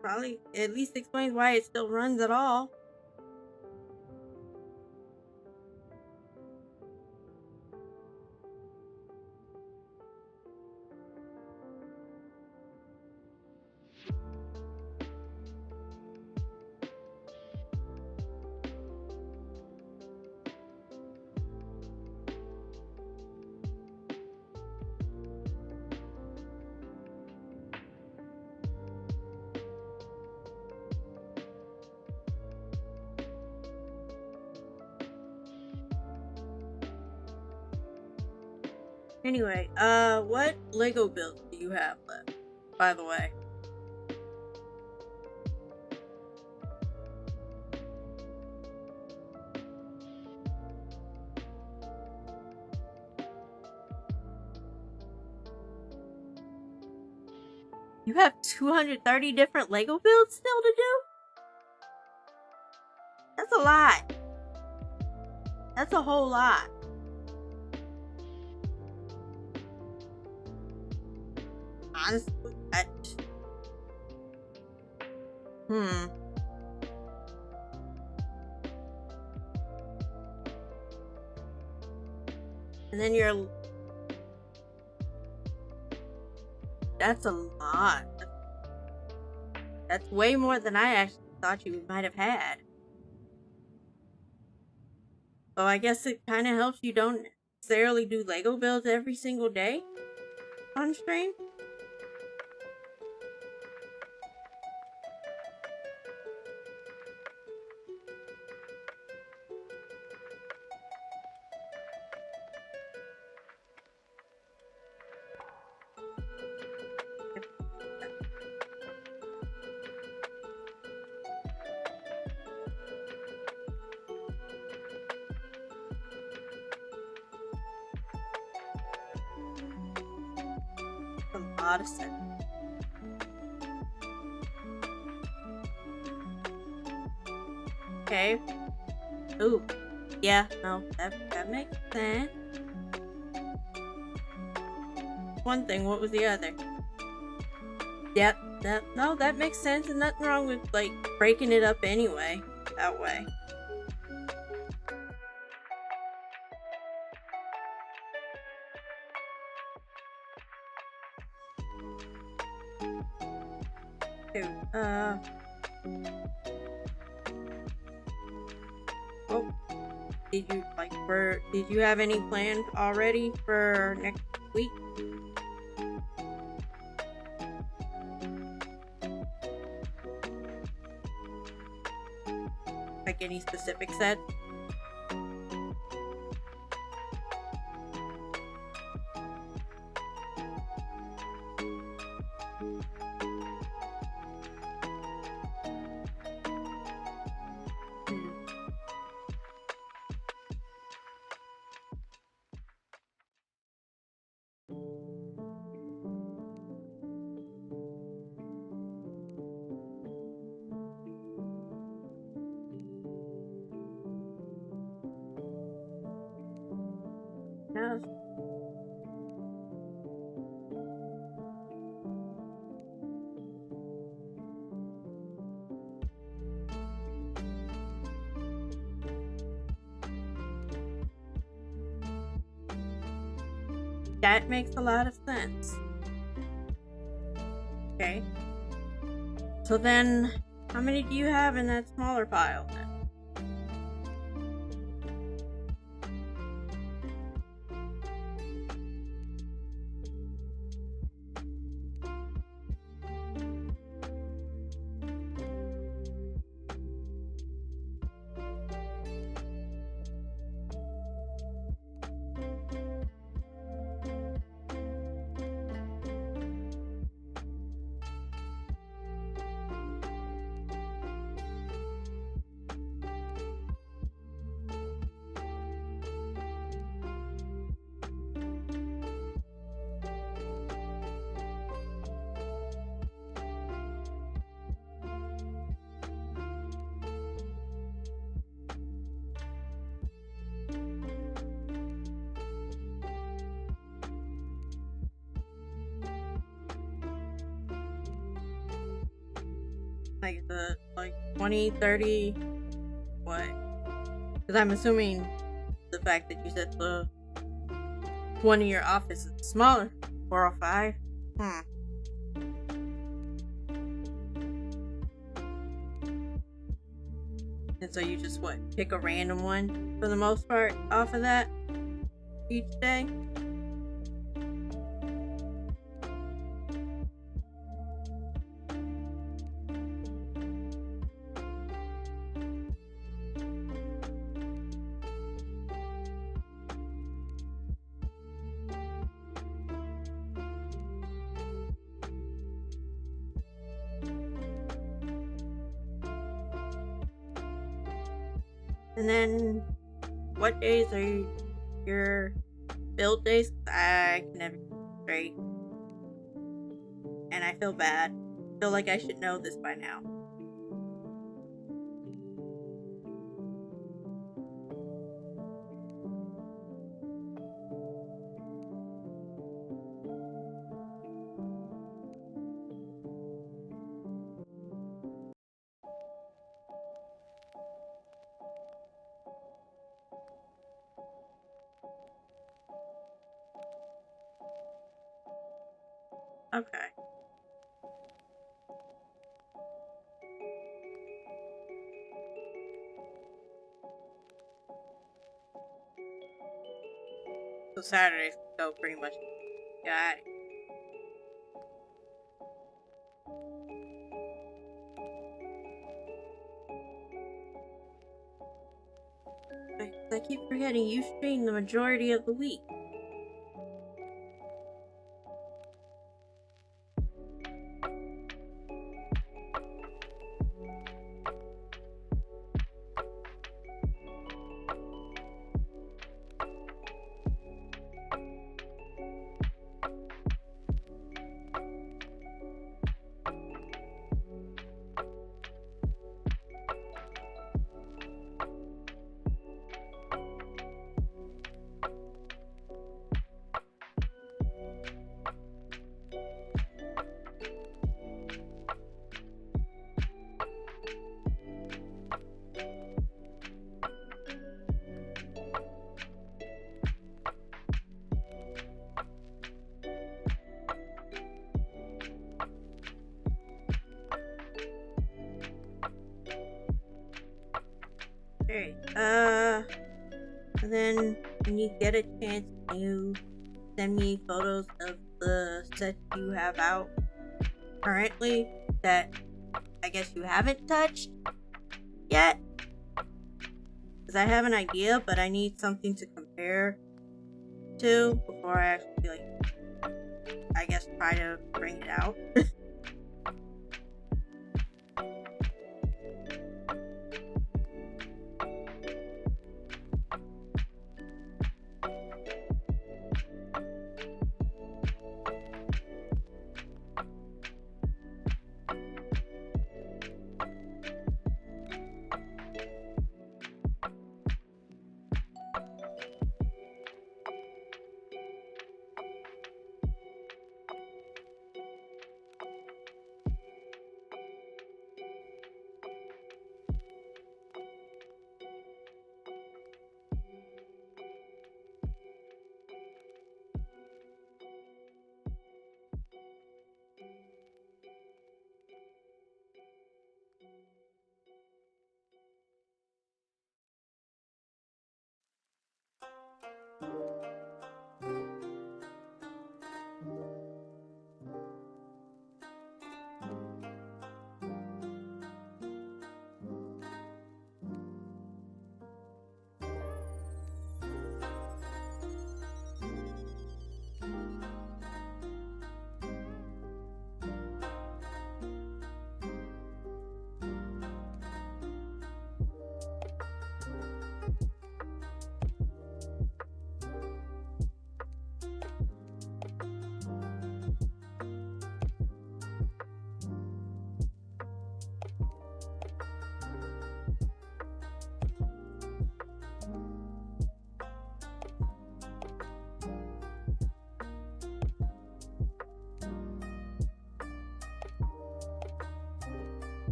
probably at least explains why it still runs at all. Anyway, what Lego builds do you have left, by the way? You have 230 different Lego builds still to do? That's a lot. That's a whole lot. Honestly, hmm. And then that's a lot. That's way more than I actually thought you might have had. So I guess it kind of helps you don't necessarily do Lego builds every single day on stream. From Bodice. Okay. Ooh. Yeah, no, that makes sense. One thing, what was the other? Yep, that makes sense, and nothing wrong with, like, breaking it up anyway, that way. Dude, oh, did you have any planned already for next week? Like any specific set? That makes a lot of sense. Okay. So then, how many do you have in that smaller pile then? Like the 20, 30, what? Because I'm assuming the fact that you said the one in your office is smaller. 405. And so you just pick a random one for the most part off of that each day? And then, what days are your build days? I can never keep straight. And I feel bad. I feel like I should know this by now. Okay. So Saturdays go pretty much. Got it. I keep forgetting you stream the majority of the week. Alright, and then when you get a chance, can you send me photos of the set you have out currently that I guess you haven't touched yet? Because I have an idea, but I need something to compare to before I actually, I guess, try to bring it out.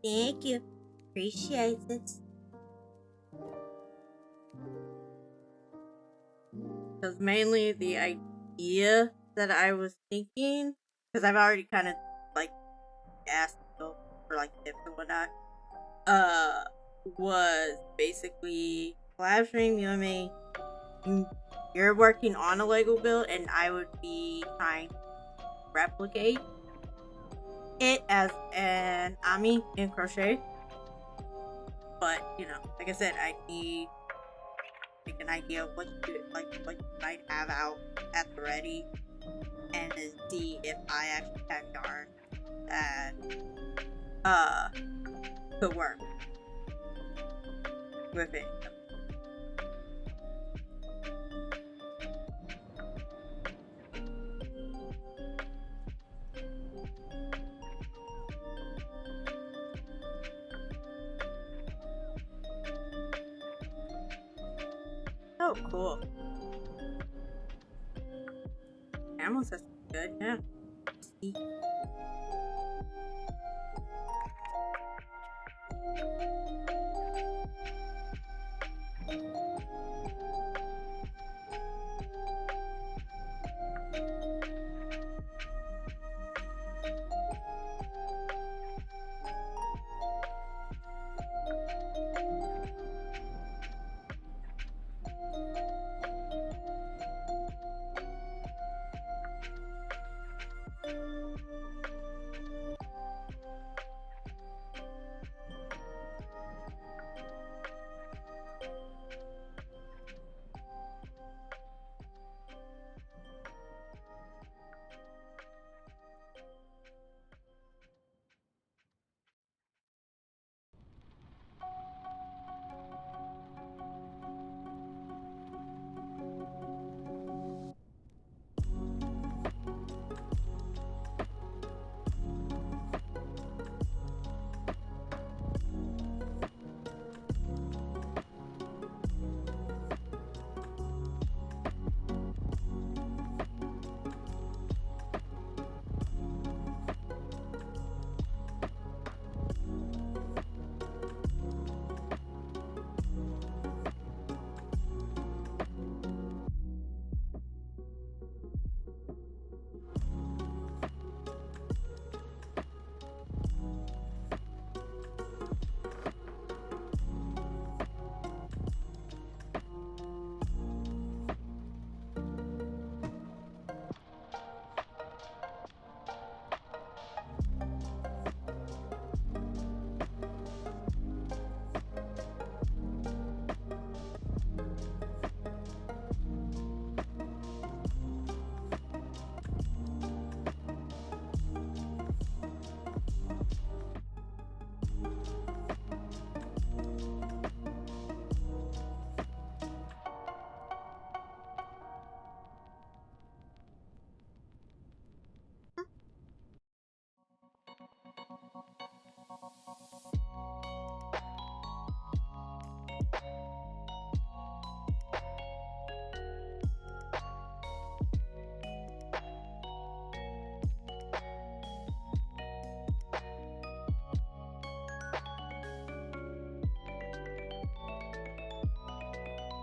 Thank you. Appreciate it. Because mainly the idea that I was thinking, because I've already kind of like asked people for like tips and whatnot, was basically collab stream. You're working on a Lego build, and I would be trying to replicate it as an Ami in crochet. But like I said, I need like an idea of what what you might have out at the ready, and then see if I actually have yarn that could work with it. Oh, cool. Animals are good, yeah. See.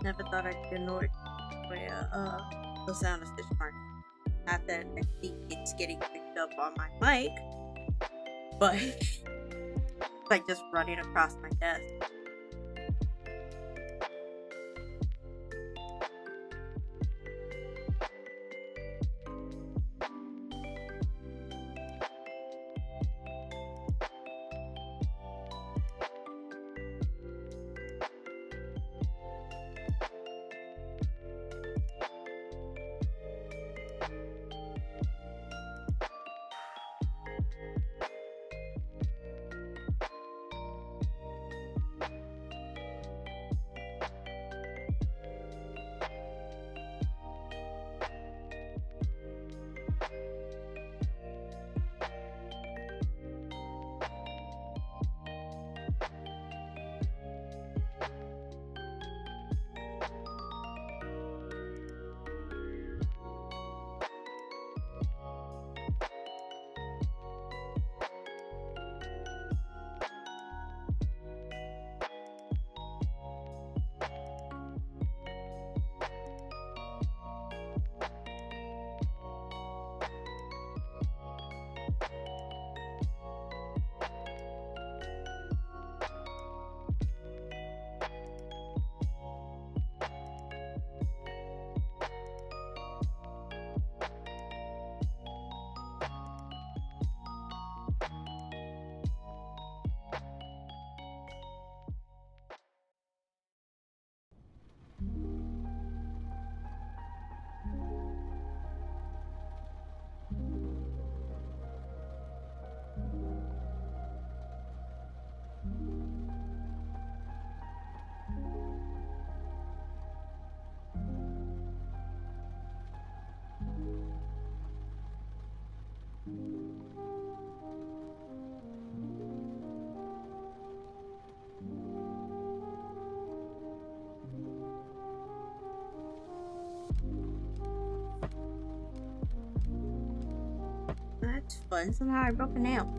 Never thought I'd annoy the sound of stitch mark. Not that I think it's getting picked up on my mic, but like just running across my desk. It's fun. Somehow I broke a nail.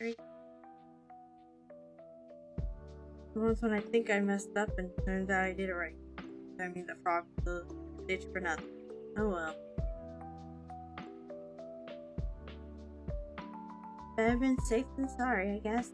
Right. Once when I think I messed up and turns out I did it right. I mean, the frog the ditch for nothing. Oh well. Better been safe than sorry, I guess.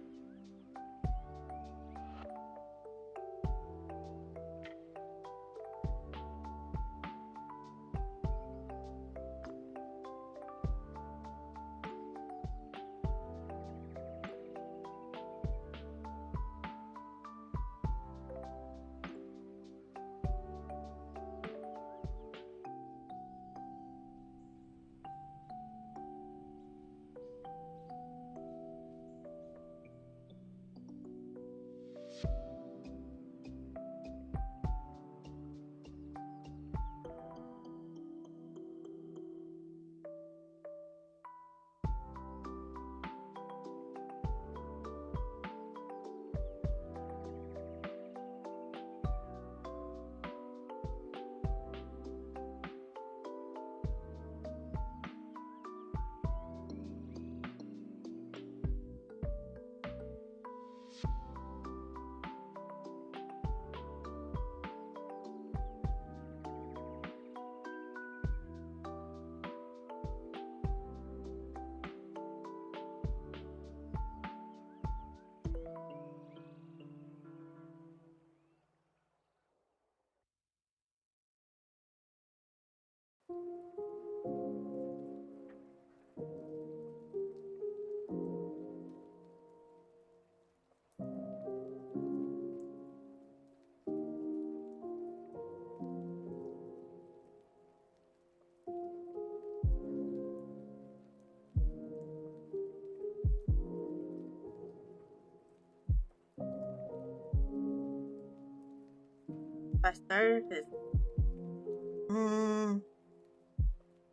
If I started this,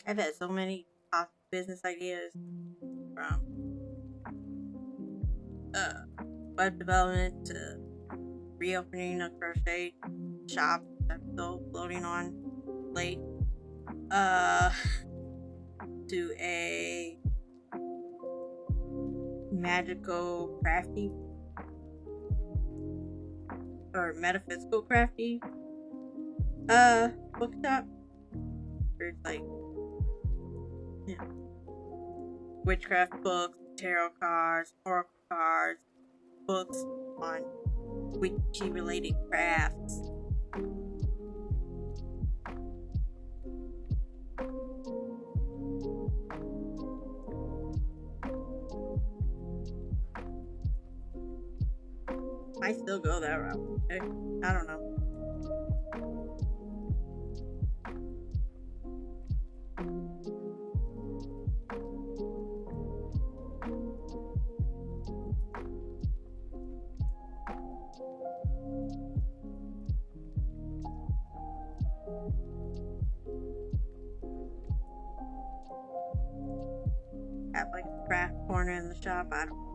I've had so many business ideas from web development to reopening a crochet shop I'm still floating on late. Uh, to a magical crafty or metaphysical crafty bookshop where it's like, you know, witchcraft books, tarot cards, oracle cards, books on witchy related crafts. Might still go that route. I don't know. corner in the shop. I don't.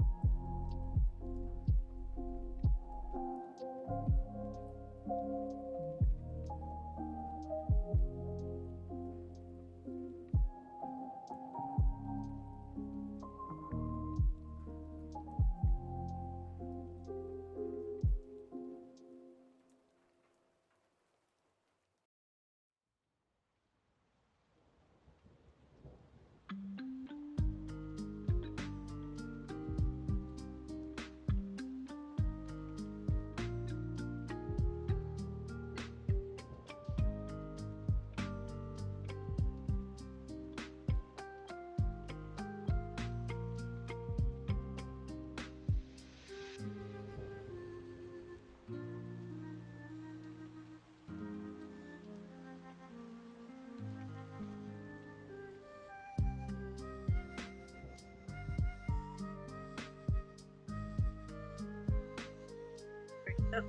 Oh,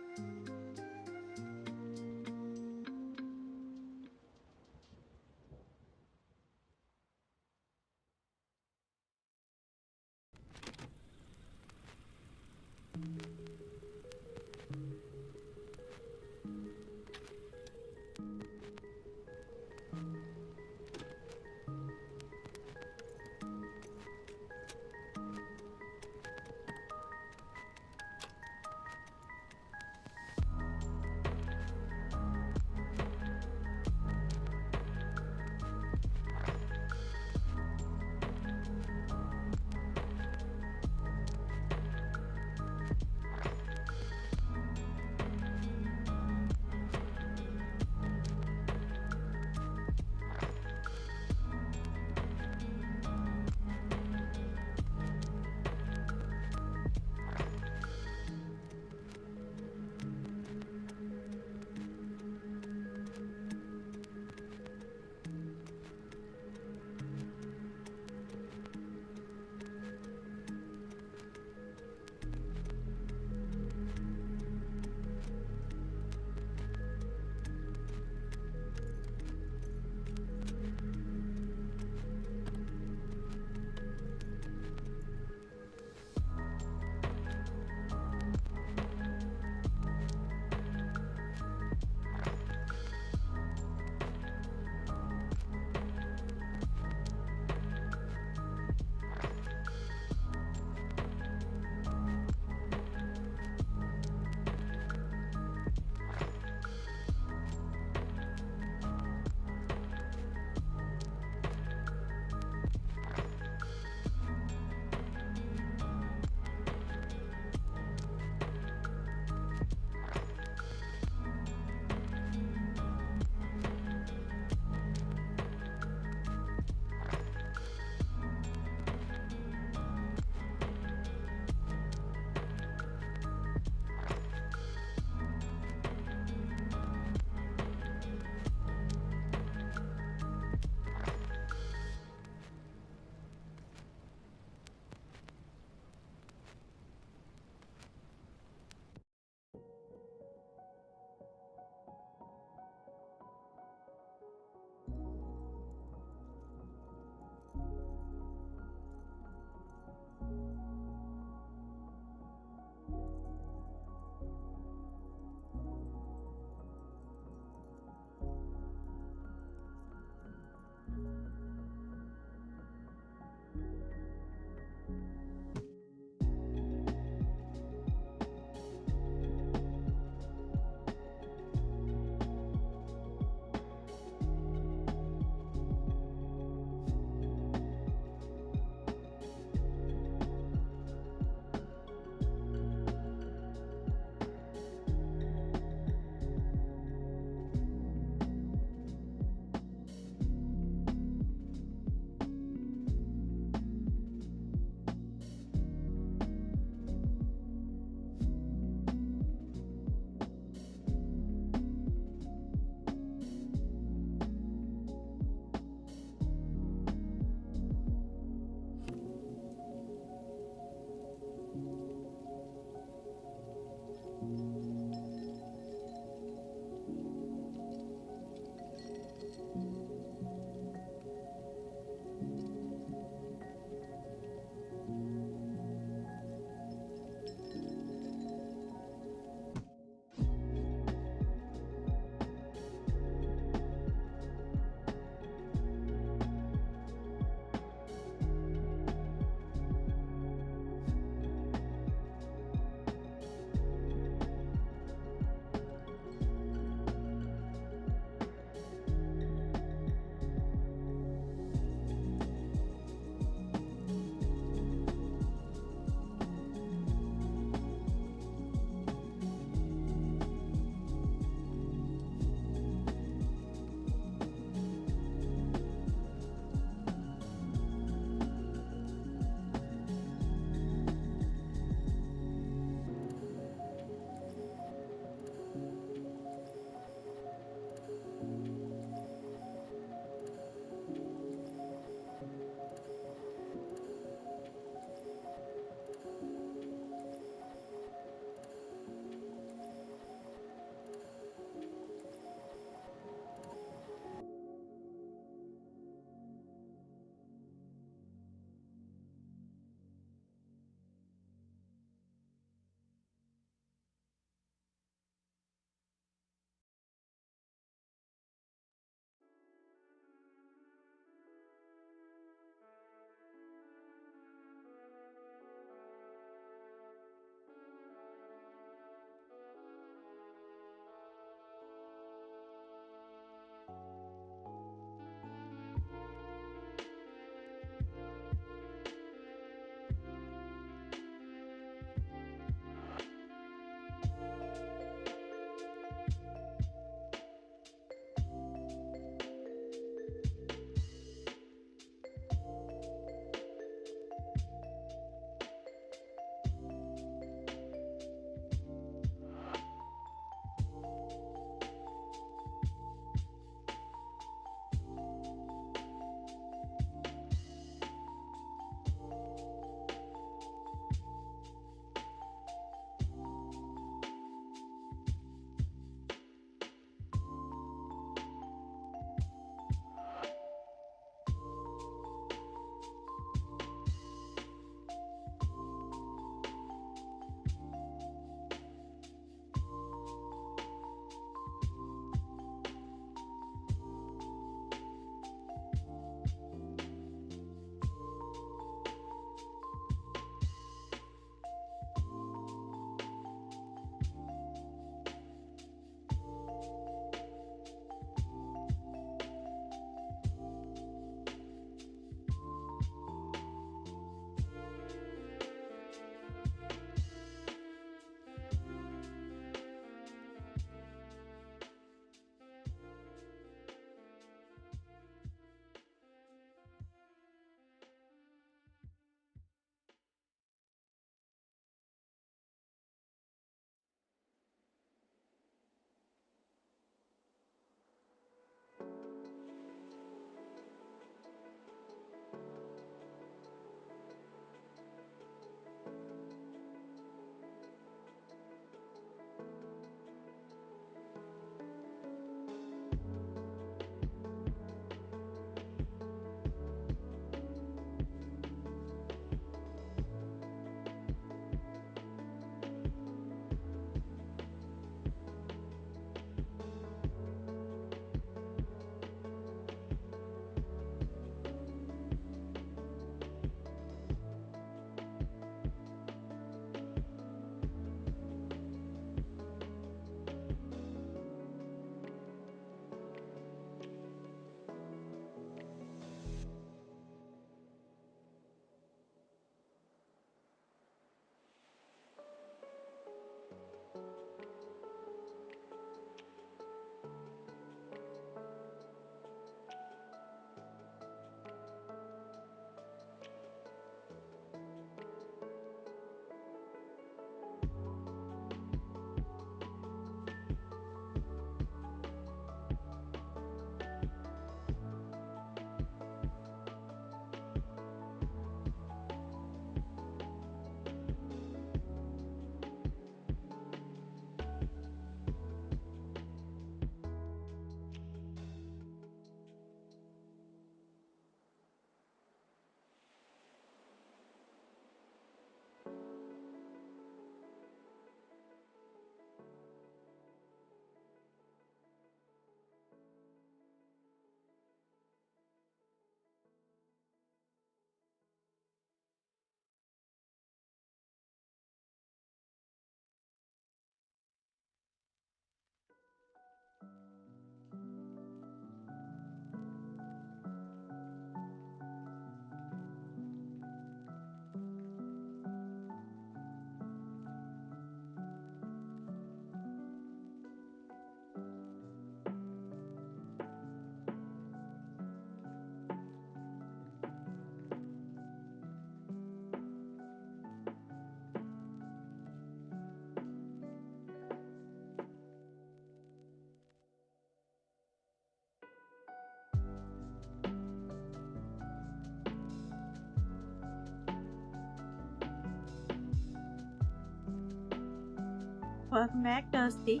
Welcome back, Dusty.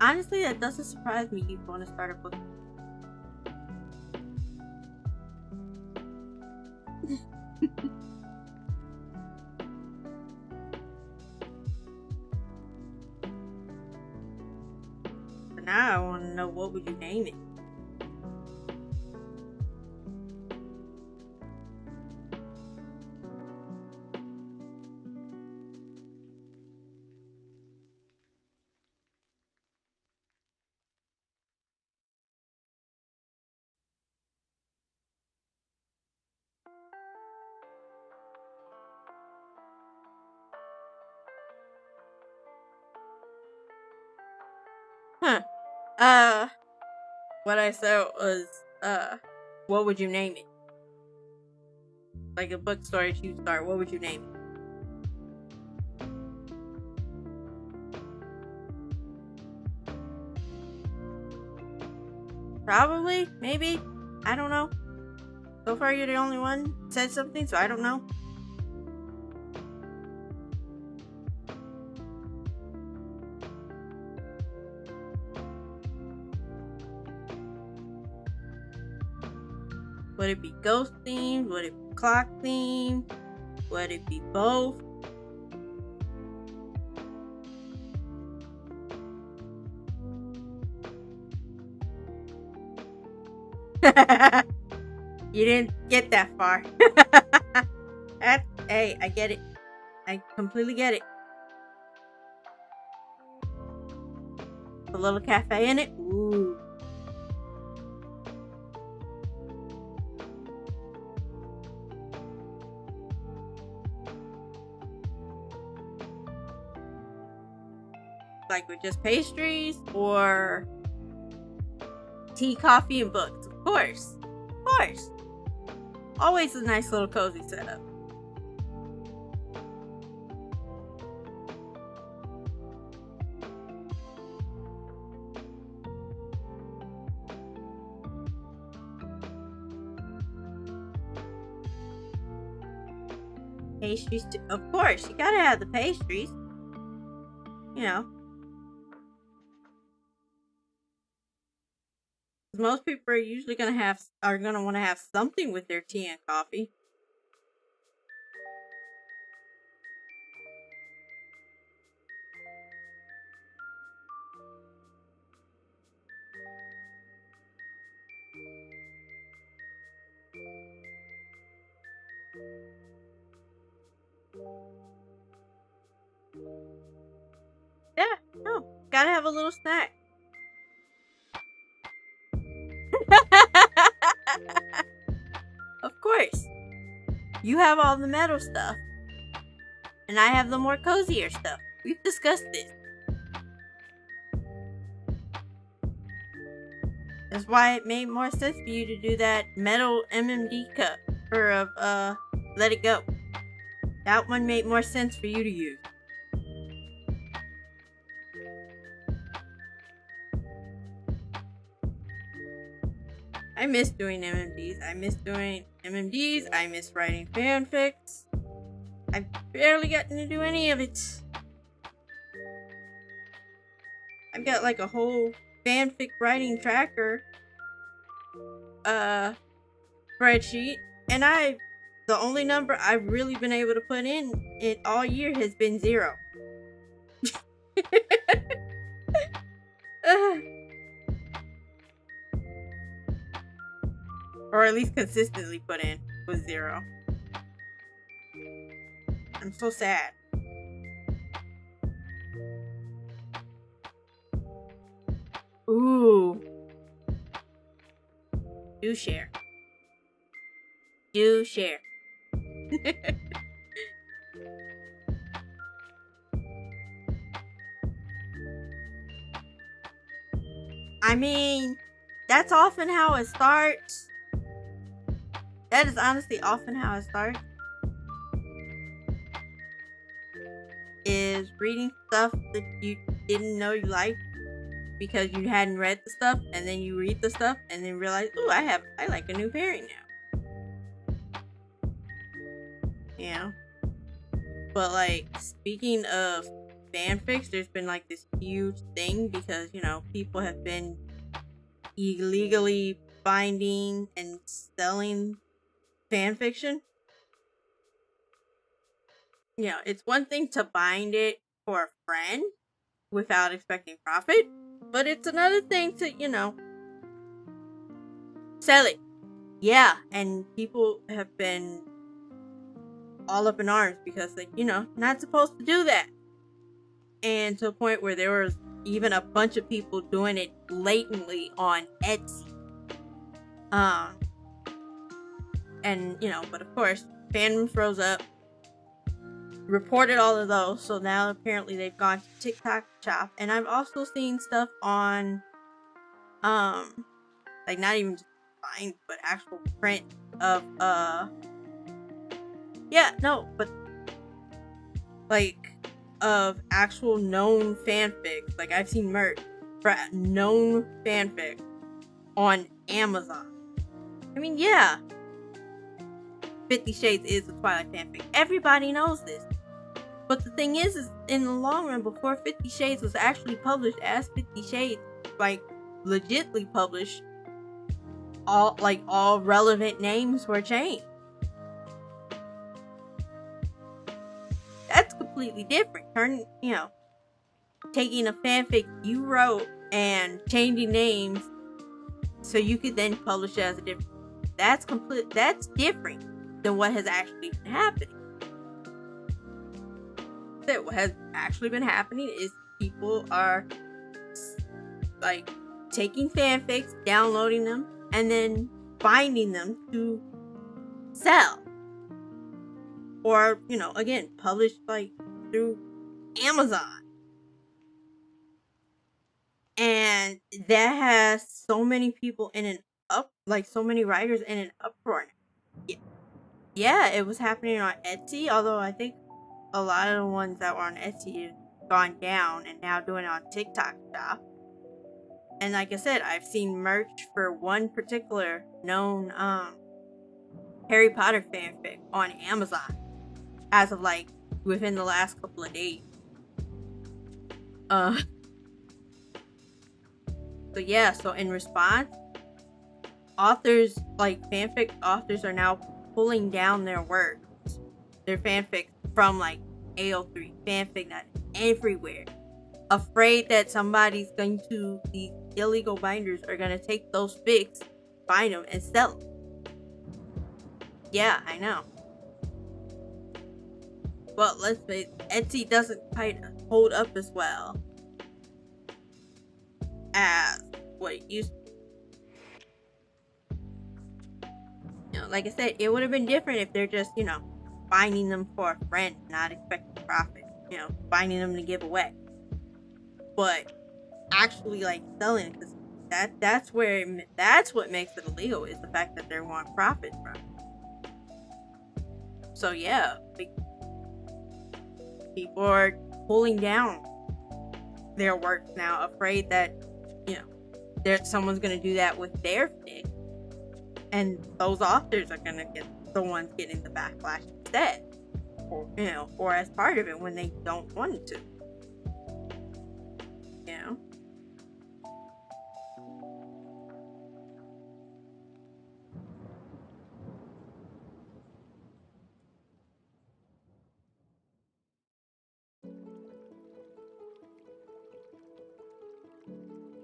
Honestly, that doesn't surprise me you want to start a book. But now I want to know, what would you name it? Huh. What I said was, what would you name it? Like a book story you start, what would you name it? Probably, maybe, I don't know. So far, you're the only one who said something, so I don't know. Would it be ghost themed? Would it be clock themed? Would it be both? You didn't get that far. Hey, I get it. I completely get it. A little cafe in it? Ooh. Like with just pastries or tea, coffee, and books? Of course. Of course. Always a nice little cozy setup. Pastries, too. Of course, you gotta have the pastries. You know. Most people are usually gonna want to have something with their tea and coffee. Yeah, no, gotta have a little snack. Of course. You have all the metal stuff, and I have the more cozier stuff. We've discussed this. That's why it made more sense for you to do that metal MMD cup for Let It Go. That one made more sense for you to use. I miss doing MMDs. I miss writing fanfics. I've barely gotten to do any of it. I've got like a whole fanfic writing tracker spreadsheet, and the only number I've really been able to put in it all year has been 0. Or at least consistently put in was 0. I'm so sad. Ooh. Do share. Do share. I mean, that's often how it starts. That is honestly often how it starts. Is reading stuff that you didn't know you liked because you hadn't read the stuff, and then you read the stuff and then realize, ooh, I like a new pairing now. you know. But like, speaking of fanfics, there's been like this huge thing because, you know, people have been illegally finding and selling fan fiction. You know, it's one thing to bind it for a friend without expecting profit, but it's another thing to, you know, sell it. Yeah, and people have been all up in arms because, like, you know, not supposed to do that. And to a point where there was even a bunch of people doing it blatantly on Etsy. And, you know, but of course, fandoms rose up, reported all of those, so now apparently they've gone to TikTok shop. And I've also seen stuff on, like, not even just signs, but actual print of, yeah, no, but, like, of actual known fanfics. Like, I've seen merch for known fanfic on Amazon. I mean, yeah, 50 Shades is a Twilight fanfic. Everybody knows this. But the thing is in the long run, before 50 Shades was actually published as 50 Shades, like, legitly published, all relevant names were changed. That's completely different. Taking a fanfic you wrote and changing names so you could then publish it as a different. That's different than what has actually been happening. What has actually been happening is people are, like, taking fanfics, downloading them, and then binding them to sell. Or, you know, again, published, like, through Amazon. And that has so many people so many writers in an uproar. Yeah, it was happening on Etsy, although I think a lot of the ones that were on Etsy have gone down and now doing it on TikTok shop. And like I said, I've seen merch for one particular known Harry Potter fanfic on Amazon as of, like, within the last couple of days. So yeah, so in response, authors, like fanfic authors, are now pulling down their works, their fanfic from, like, AO3, fanfic.net, everywhere, afraid that these illegal binders are gonna take those fics, bind them, and sell them. Yeah, I know. Well, let's face it, Etsy doesn't quite hold up as well as what it used to. You know, like I said, it would have been different if they're just, you know, binding them for a friend, not expecting profit. You know, binding them to give away. But actually, like, selling it, because that's what makes it illegal, is the fact that they want profit from it. So yeah, like, people are pulling down their work now, afraid that, you know, someone's gonna do that with their fic, and those authors are gonna get the ones getting the backlash instead, or, you know, or as part of it when they don't want to. You know.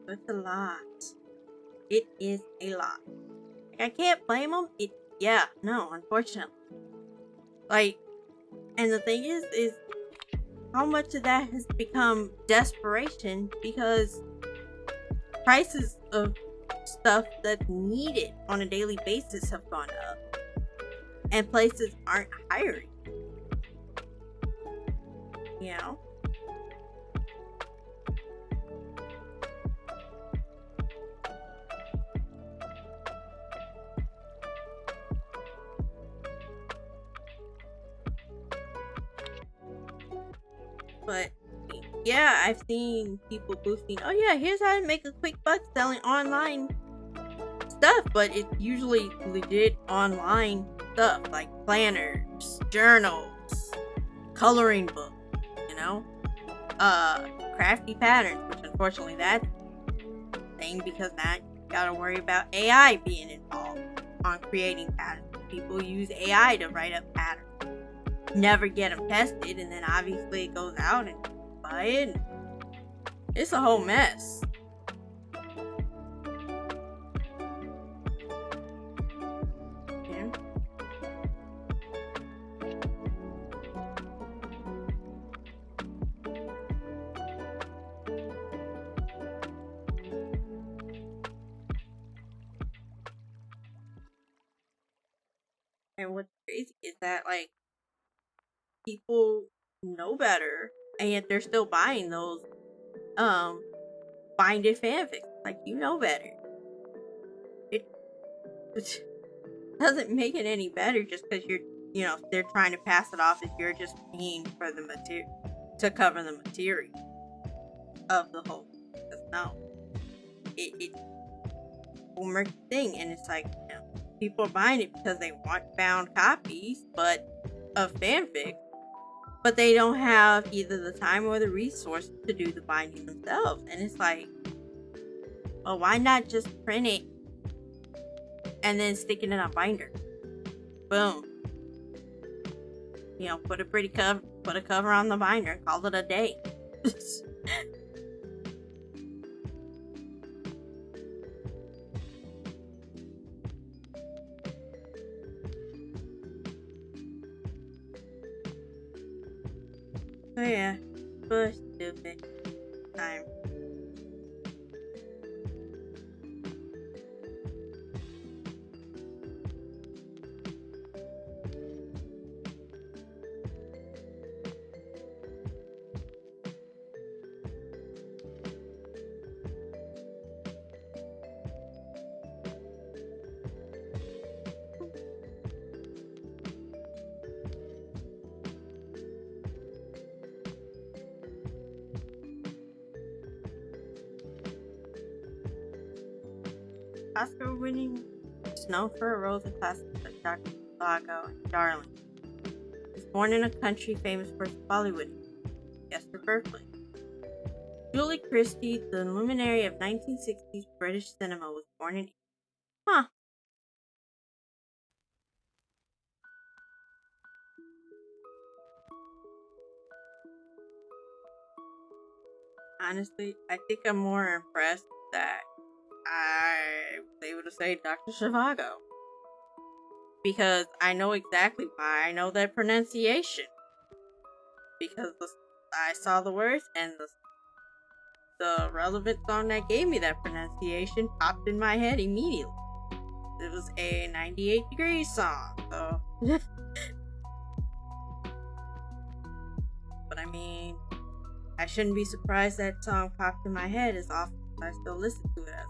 It's a lot. It is a lot. Like, I can't blame them. Unfortunately. Like, and the thing is how much of that has become desperation because prices of stuff that's needed on a daily basis have gone up, and places aren't hiring. You know? But yeah, I've seen people boosting, oh yeah, here's how to make a quick buck selling online stuff, but it's usually legit online stuff like planners journals, coloring books, you know, crafty patterns, which unfortunately that thing because now you gotta worry about AI being involved on creating patterns. People use AI to write up patterns, never get them tested, and then obviously it goes out and you buy it. It's a whole mess. Yeah. And what's crazy is that like people know better, and yet they're still buying those um binded fanfics. Like you know better. It, it doesn't make it any better just because they're trying to pass it off as you're just paying for the material to cover the material of the whole. Because no, it's a boomer thing, and it's like people are buying it because they want bound copies, but of fanfic, but they don't have either the time or the resources to do the binding themselves. And it's like, well, why not just print it and then stick it in a binder? Boom. Put a pretty cover, put a cover on the binder, and call it a day. So yeah, but stupid time. Oscar-winning Snow for a Rose and classics like Dr. Zhivago and Darling. He was born in a country famous for its Bollywood. Guess her birthplace. Julie Christie, the luminary of 1960s British cinema, was born in. Huh. Honestly, I think I'm more impressed that I was able to say Dr. Zhivago. Because I know exactly why I know that pronunciation. Because I saw the words and the relevant song that gave me that pronunciation popped in my head immediately. It was a 98 Degrees song, so. But I mean, I shouldn't be surprised that song popped in my head as often as I still listen to it as late.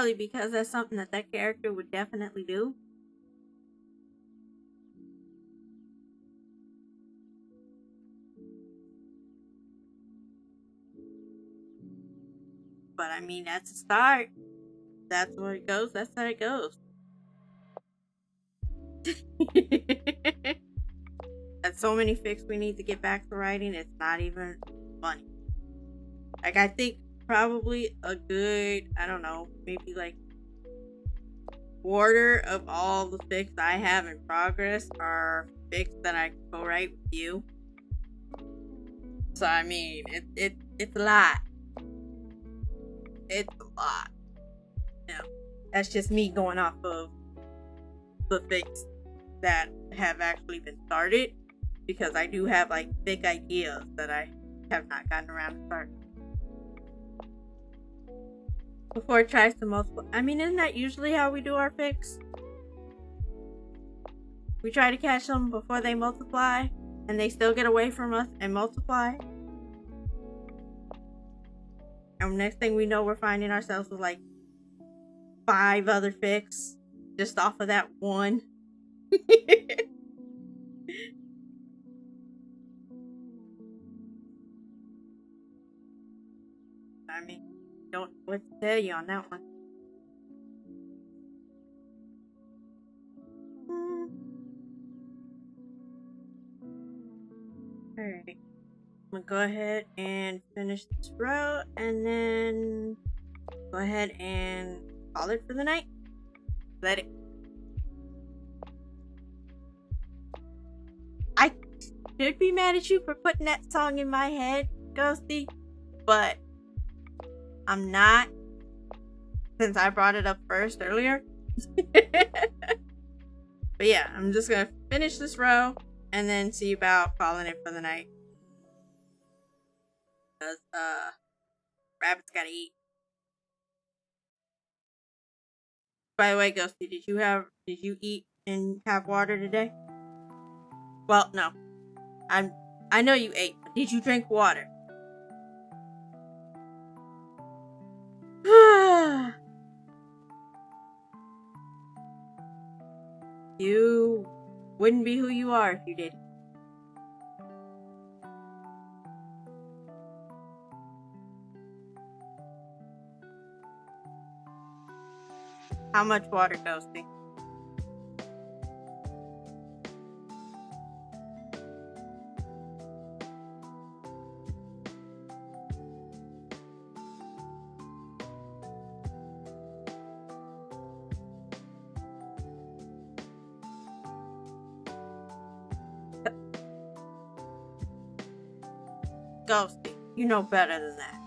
Probably because that's something that that character would definitely do. But I mean, that's a start. That's where it goes. That's how it goes. That's so many fics we need to get back to writing. It's not even funny. Like, I think probably a good, I don't know, maybe like quarter of all the fics I have in progress are fics that I co-write with you. So I mean, it's a lot. It's a lot. You know, that's just me going off of the fics that have actually been started, because I do have like fic ideas that I have not gotten around to start before it tries to multiply. I mean, isn't that usually how we do our fics? We try to catch them before they multiply, and they still get away from us and multiply. And next thing we know, we're finding ourselves with like 5 other fics just off of that one. I mean, don't know what to tell you on that one. Alright. I'm gonna go ahead and finish this row, and then go ahead and call it for the night. Let it. I should be mad at you for putting that song in my head, Ghosty, but I'm not, since I brought it up first earlier. But yeah, I'm just gonna finish this row and then see about calling it for the night. Because rabbits gotta eat. By the way, Ghosty, did you eat and have water today? Well, no. I know you ate, but did you drink water? You wouldn't be who you are if you didn't. How much water, Ghosty? Ghosty, you know better than that.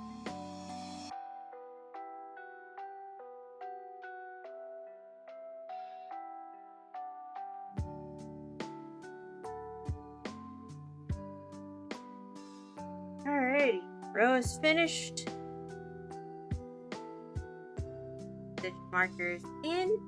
Alrighty, row is finished. Stitch markers in.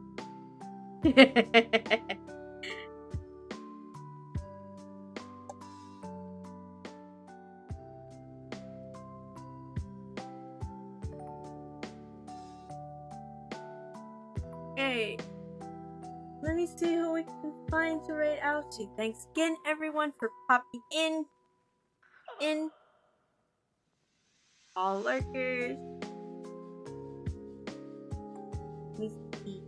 Okay, let me see who we can find to raid out to. Thanks again, everyone, for popping in. All lurkers. Let me see.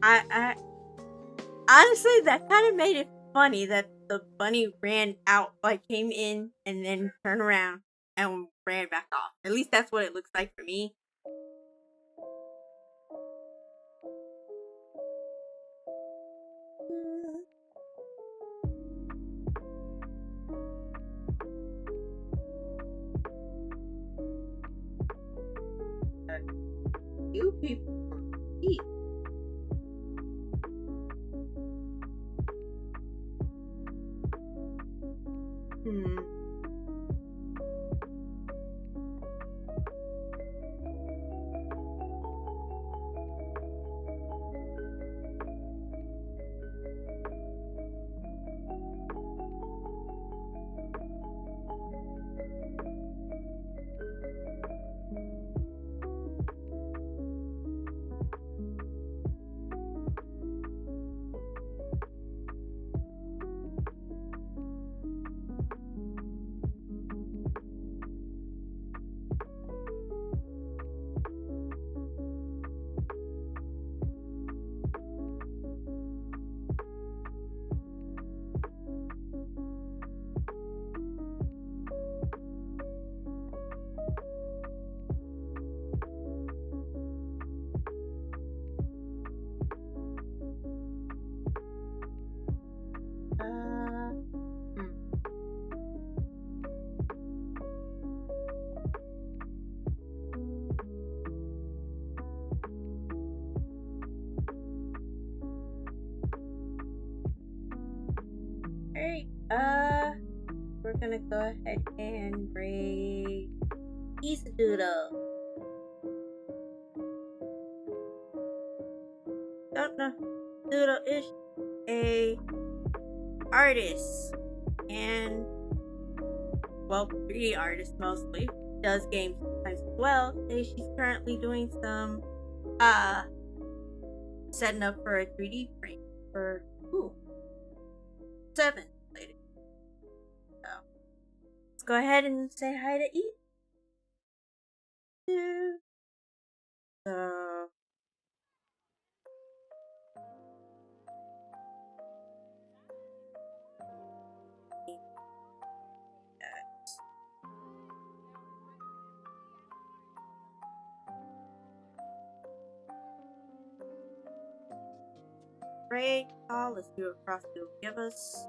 I honestly, that kind of made it funny that the bunny ran out, like came in and then turned around and ran back off. At least that's what it looks like for me. You people eat. we're gonna go ahead and break Pizza Doodle. Don't know. Doodle is a artist and, well, 3D artist mostly. Does games sometimes as well. She's currently doing some setting up for a 3D print for 7 later. So let's go ahead and say hi to E. So great call. Let's see what Frosty will give us.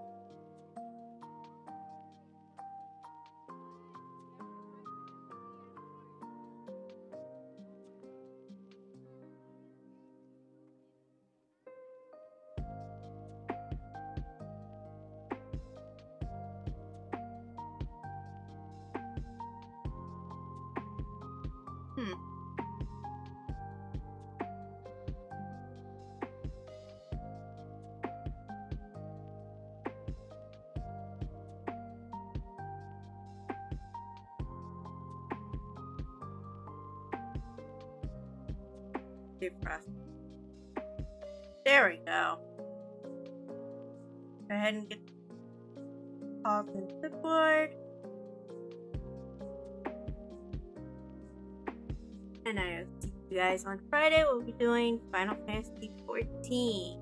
Frosty. There we go. Go ahead and get calls into the board. And I'll see you guys on Friday. We'll be doing Final Fantasy 14. See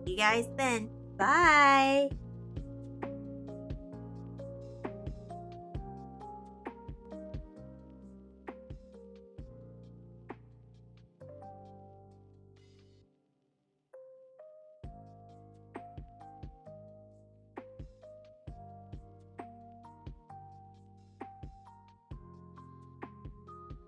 you guys then. Bye!